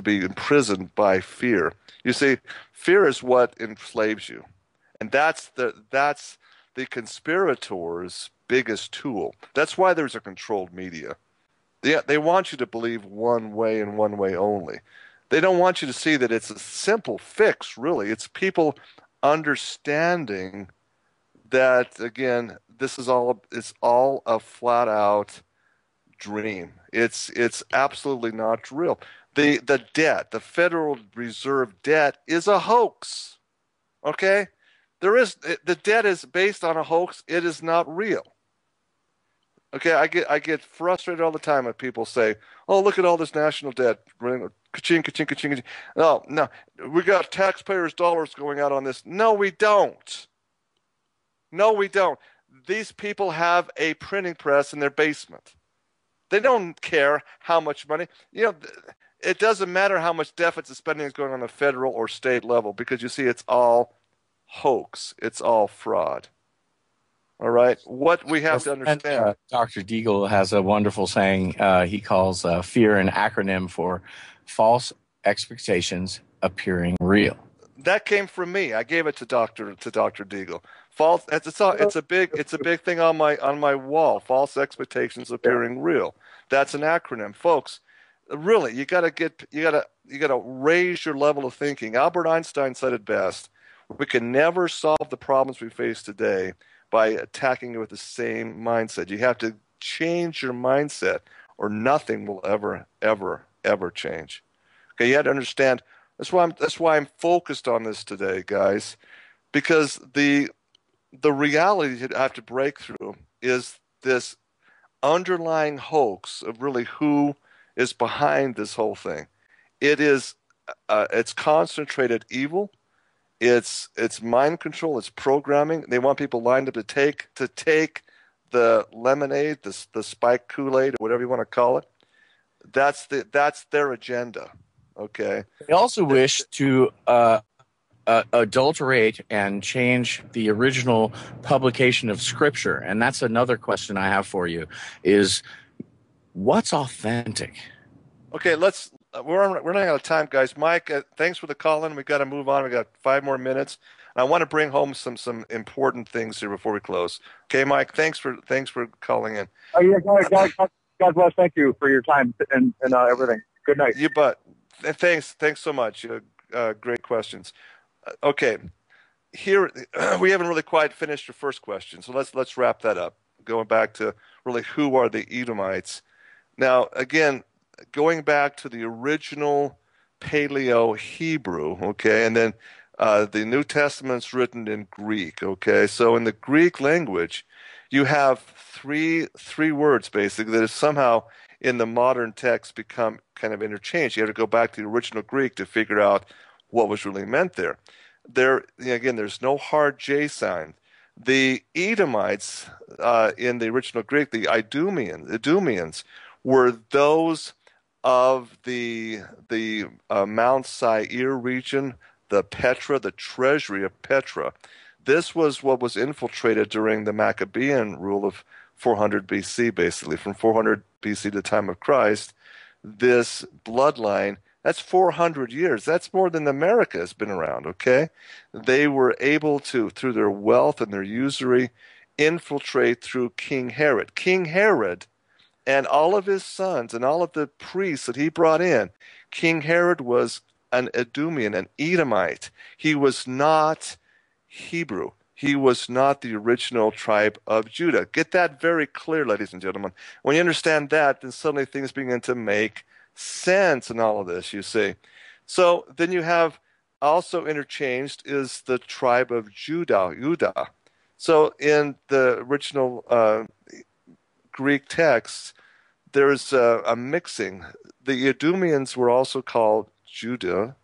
be imprisoned by fear. You see, fear is what enslaves you. And that's the conspirators' biggest tool. That's why there's a controlled media. They want you to believe one way and one way only. They don't want you to see that it's a simple fix, really. It's people understanding that, again, it's all a flat out dream. It's absolutely not real. The debt, the Federal Reserve debt, is a hoax. Okay? The debt is based on a hoax. It is not real. Okay, I get frustrated all the time when people say, "Oh, look at all this national debt, ka-ching, ka-ching, ka-ching, ka-ching." No, we got taxpayers' dollars going out on this. No, we don't. No, we don't. These people have a printing press in their basement. They don't care how much money. It doesn't matter how much deficit spending is going on the federal or state level, because you see, it's all hoax. It's all fraud. All right. What we have to understand. Dr. Deagle has a wonderful saying. He calls fear an acronym for false expectations appearing real. That came from me. I gave it to Dr. Deagle. False. It's a big thing on my wall. False expectations appearing real. That's an acronym, folks. Really, you gotta raise your level of thinking. Albert Einstein said it best: we can never solve the problems we face today by attacking it with the same mindset. You have to change your mindset, or nothing will ever change. Okay, you have to understand. That's why I'm focused on this today, guys, because the reality you have to break through is this underlying hoax of really who is behind this whole thing. It's concentrated evil. It's mind control. It's programming. They want people lined up to take the lemonade, the spiked Kool-Aid, or whatever you want to call it. That's their agenda. Okay. They also wish to adulterate and change the original publication of Scripture, and that's another question I have for you: is what's authentic? Okay, we're running out of time, guys. Mike, thanks for the call-in. We got to move on. We got 5 more minutes. I want to bring home some important things here before we close. Okay, Mike, thanks for calling in. Oh yeah, God bless. Thank you for your time and everything. Good night. You bet. Thanks so much. Great questions. Okay, here we haven't really quite finished your first question, so let's wrap that up. Going back to really who are the Edomites. Now, again, going back to the original Paleo Hebrew, okay, and then the New Testament's written in Greek, okay. So in the Greek language, you have three words basically that have somehow in the modern text become kind of interchanged. You have to go back to the original Greek to figure out what was really meant there. Again, there's no hard J sign. The Edomites in the original Greek, the Idumeans, were those of the Mount Seir region, the Petra, the treasury of Petra. This was what was infiltrated during the Maccabean rule of 400 BC, basically from 400 BC to the time of Christ. This bloodline, that's 400 years. That's more than America has been around, okay? They were able to, through their wealth and their usury, infiltrate through King Herod. King Herod and all of his sons and all of the priests that he brought in, King Herod was an Edomian, an Edomite. He was not Hebrew. He was not the original tribe of Judah. Get that very clear, ladies and gentlemen. When you understand that, then suddenly things begin to make sense in all of this, you see. So then you have also interchanged is the tribe of Judah. So in the original Greek texts, there's a mixing. The Edomians were also called Judah,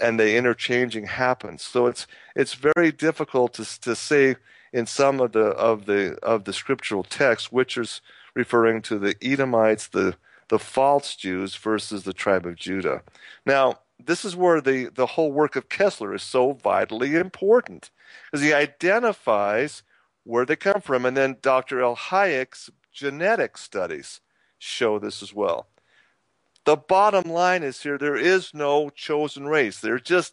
and the interchanging happens. So it's very difficult to say in some of the scriptural texts which is referring to the Edomites, the false Jews versus the tribe of Judah. Now, this is where the whole work of Kessler is so vitally important, because he identifies where they come from, and then Dr. L. Hayek's genetic studies show this as well. The bottom line is here, there is no chosen race. There is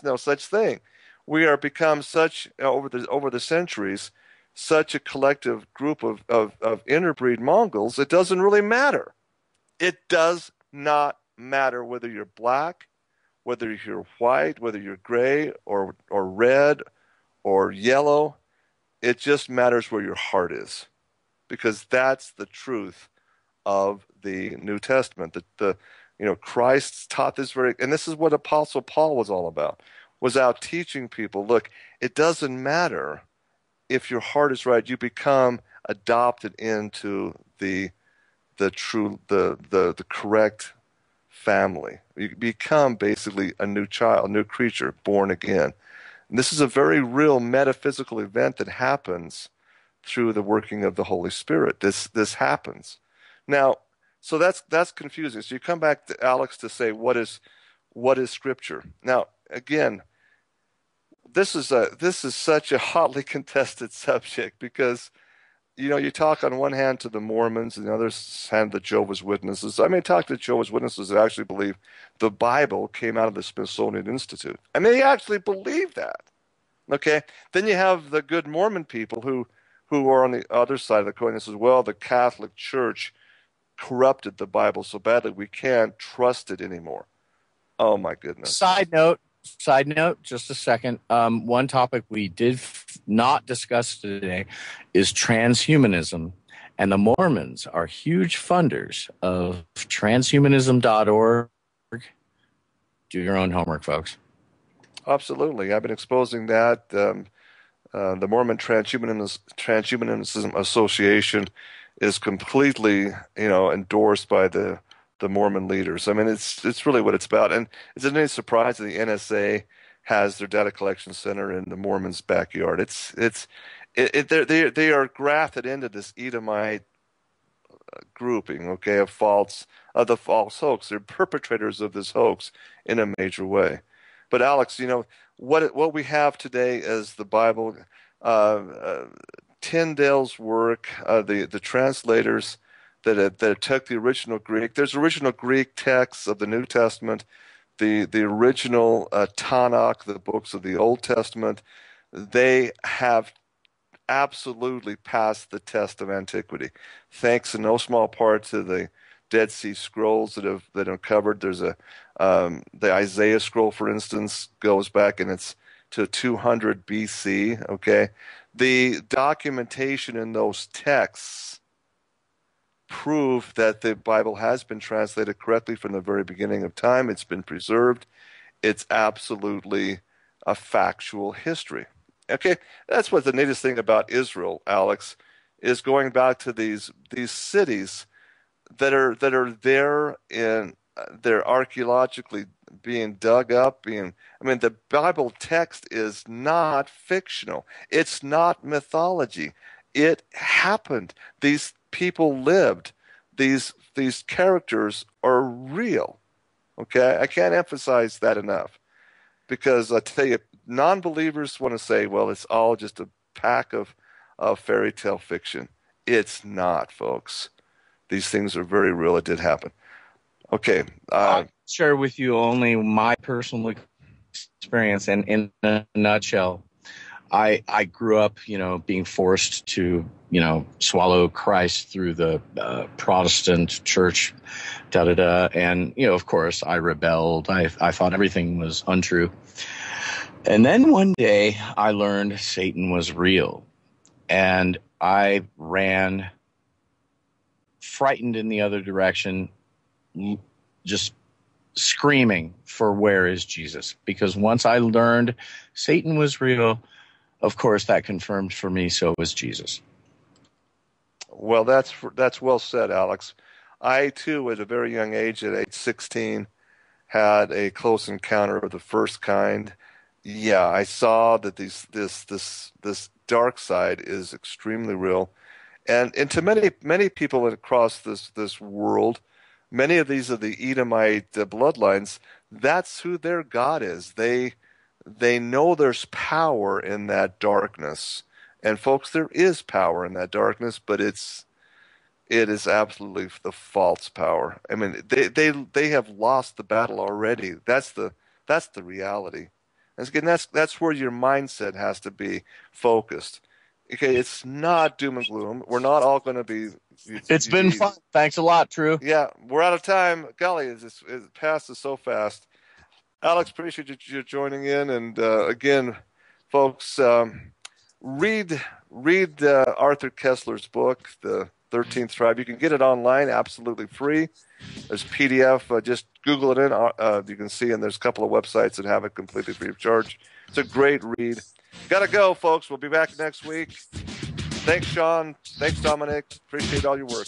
no such thing. We are become such, over the centuries, such a collective group of interbreed Mongols, it doesn't really matter. It does not matter whether you're black, whether you're white, whether you're gray or red or yellow. It just matters where your heart is, because that's the truth of the New Testament. Christ taught this and this is what Apostle Paul was all about, was out teaching people, look, it doesn't matter if your heart is right, you become adopted into the correct family. You become basically a new child, a new creature, born again. And this is a very real metaphysical event that happens through the working of the Holy Spirit. This happens. Now, so that's confusing. So you come back to Alex to say what is Scripture. Now, again, this is such a hotly contested subject, because you talk on one hand to the Mormons and the other hand the Jehovah's Witnesses. I mean, talk to Jehovah's Witnesses that actually believe the Bible came out of the Smithsonian Institute. I mean, they actually believe that. Okay? Then you have the good Mormon people who are on the other side of the coin. This is, well, the Catholic Church corrupted the Bible so badly we can't trust it anymore. Oh, my goodness. Side note, just a second. One topic we did not discuss today is transhumanism, and the Mormons are huge funders of transhumanism.org. Do your own homework, folks. Absolutely. I've been exposing that. The Mormon Transhumanism Association is completely, endorsed by the Mormon leaders. I mean, it's really what it's about. And is it any surprise that the NSA has their data collection center in the Mormons' backyard? They are grafted into this Edomite grouping, okay, of the false hoax. They're perpetrators of this hoax in a major way. But Alex, what we have today is the Bible. Tyndale's work, the translators that took the original Greek. There's original Greek texts of the New Testament, the original Tanakh, the books of the Old Testament. They have absolutely passed the test of antiquity, thanks in no small part to the Dead Sea Scrolls that have covered. There's the Isaiah scroll, for instance, goes back, and it's to 200 BC. Okay, the documentation in those texts prove that the Bible has been translated correctly from the very beginning of time. It's been preserved. It's absolutely a factual history. Okay, that's what the neatest thing about Israel, Alex, is going back to these cities that are there in they're archaeologically being dug up, the Bible text is not fictional. It's not mythology. It happened. These people lived. These characters are real. Okay? I can't emphasize that enough. Because I tell you, non-believers want to say, well, it's all just a pack of fairy tale fiction. It's not, folks. These things are very real. It did happen. Okay. I'll share with you only my personal experience, and in a nutshell, I grew up, being forced to, swallow Christ through the Protestant church, and of course I rebelled. I thought everything was untrue, and then one day I learned Satan was real, and I ran frightened in the other direction, just screaming for where is Jesus? Because once I learned Satan was real, of course that confirmed for me so was Jesus. Well, that's well said, Alex. I too, at a very young age, at age 16, had a close encounter of the first kind. Yeah, I saw that this dark side is extremely real, and to many people across this world, many of these are the Edomite bloodlines. That's who their God is. They know there's power in that darkness, and folks, there is power in that darkness, but it is absolutely the false power. I mean, they have lost the battle already. That's the reality. And again, that's where your mindset has to be focused. Okay, it's not doom and gloom. We're not all going to be. It's been fun. Thanks a lot, Drew. Yeah, we're out of time. Golly, it passes so fast. Alex, appreciate you joining in. And again, folks, read Arthur Kessler's book, The 13th Tribe. You can get it online, absolutely free. There's PDF. Just Google it in. You can see, and there's a couple of websites that have it completely free of charge. It's a great read. Gotta go, folks. We'll be back next week. Thanks, Sean. Thanks, Dominic. Appreciate all your work.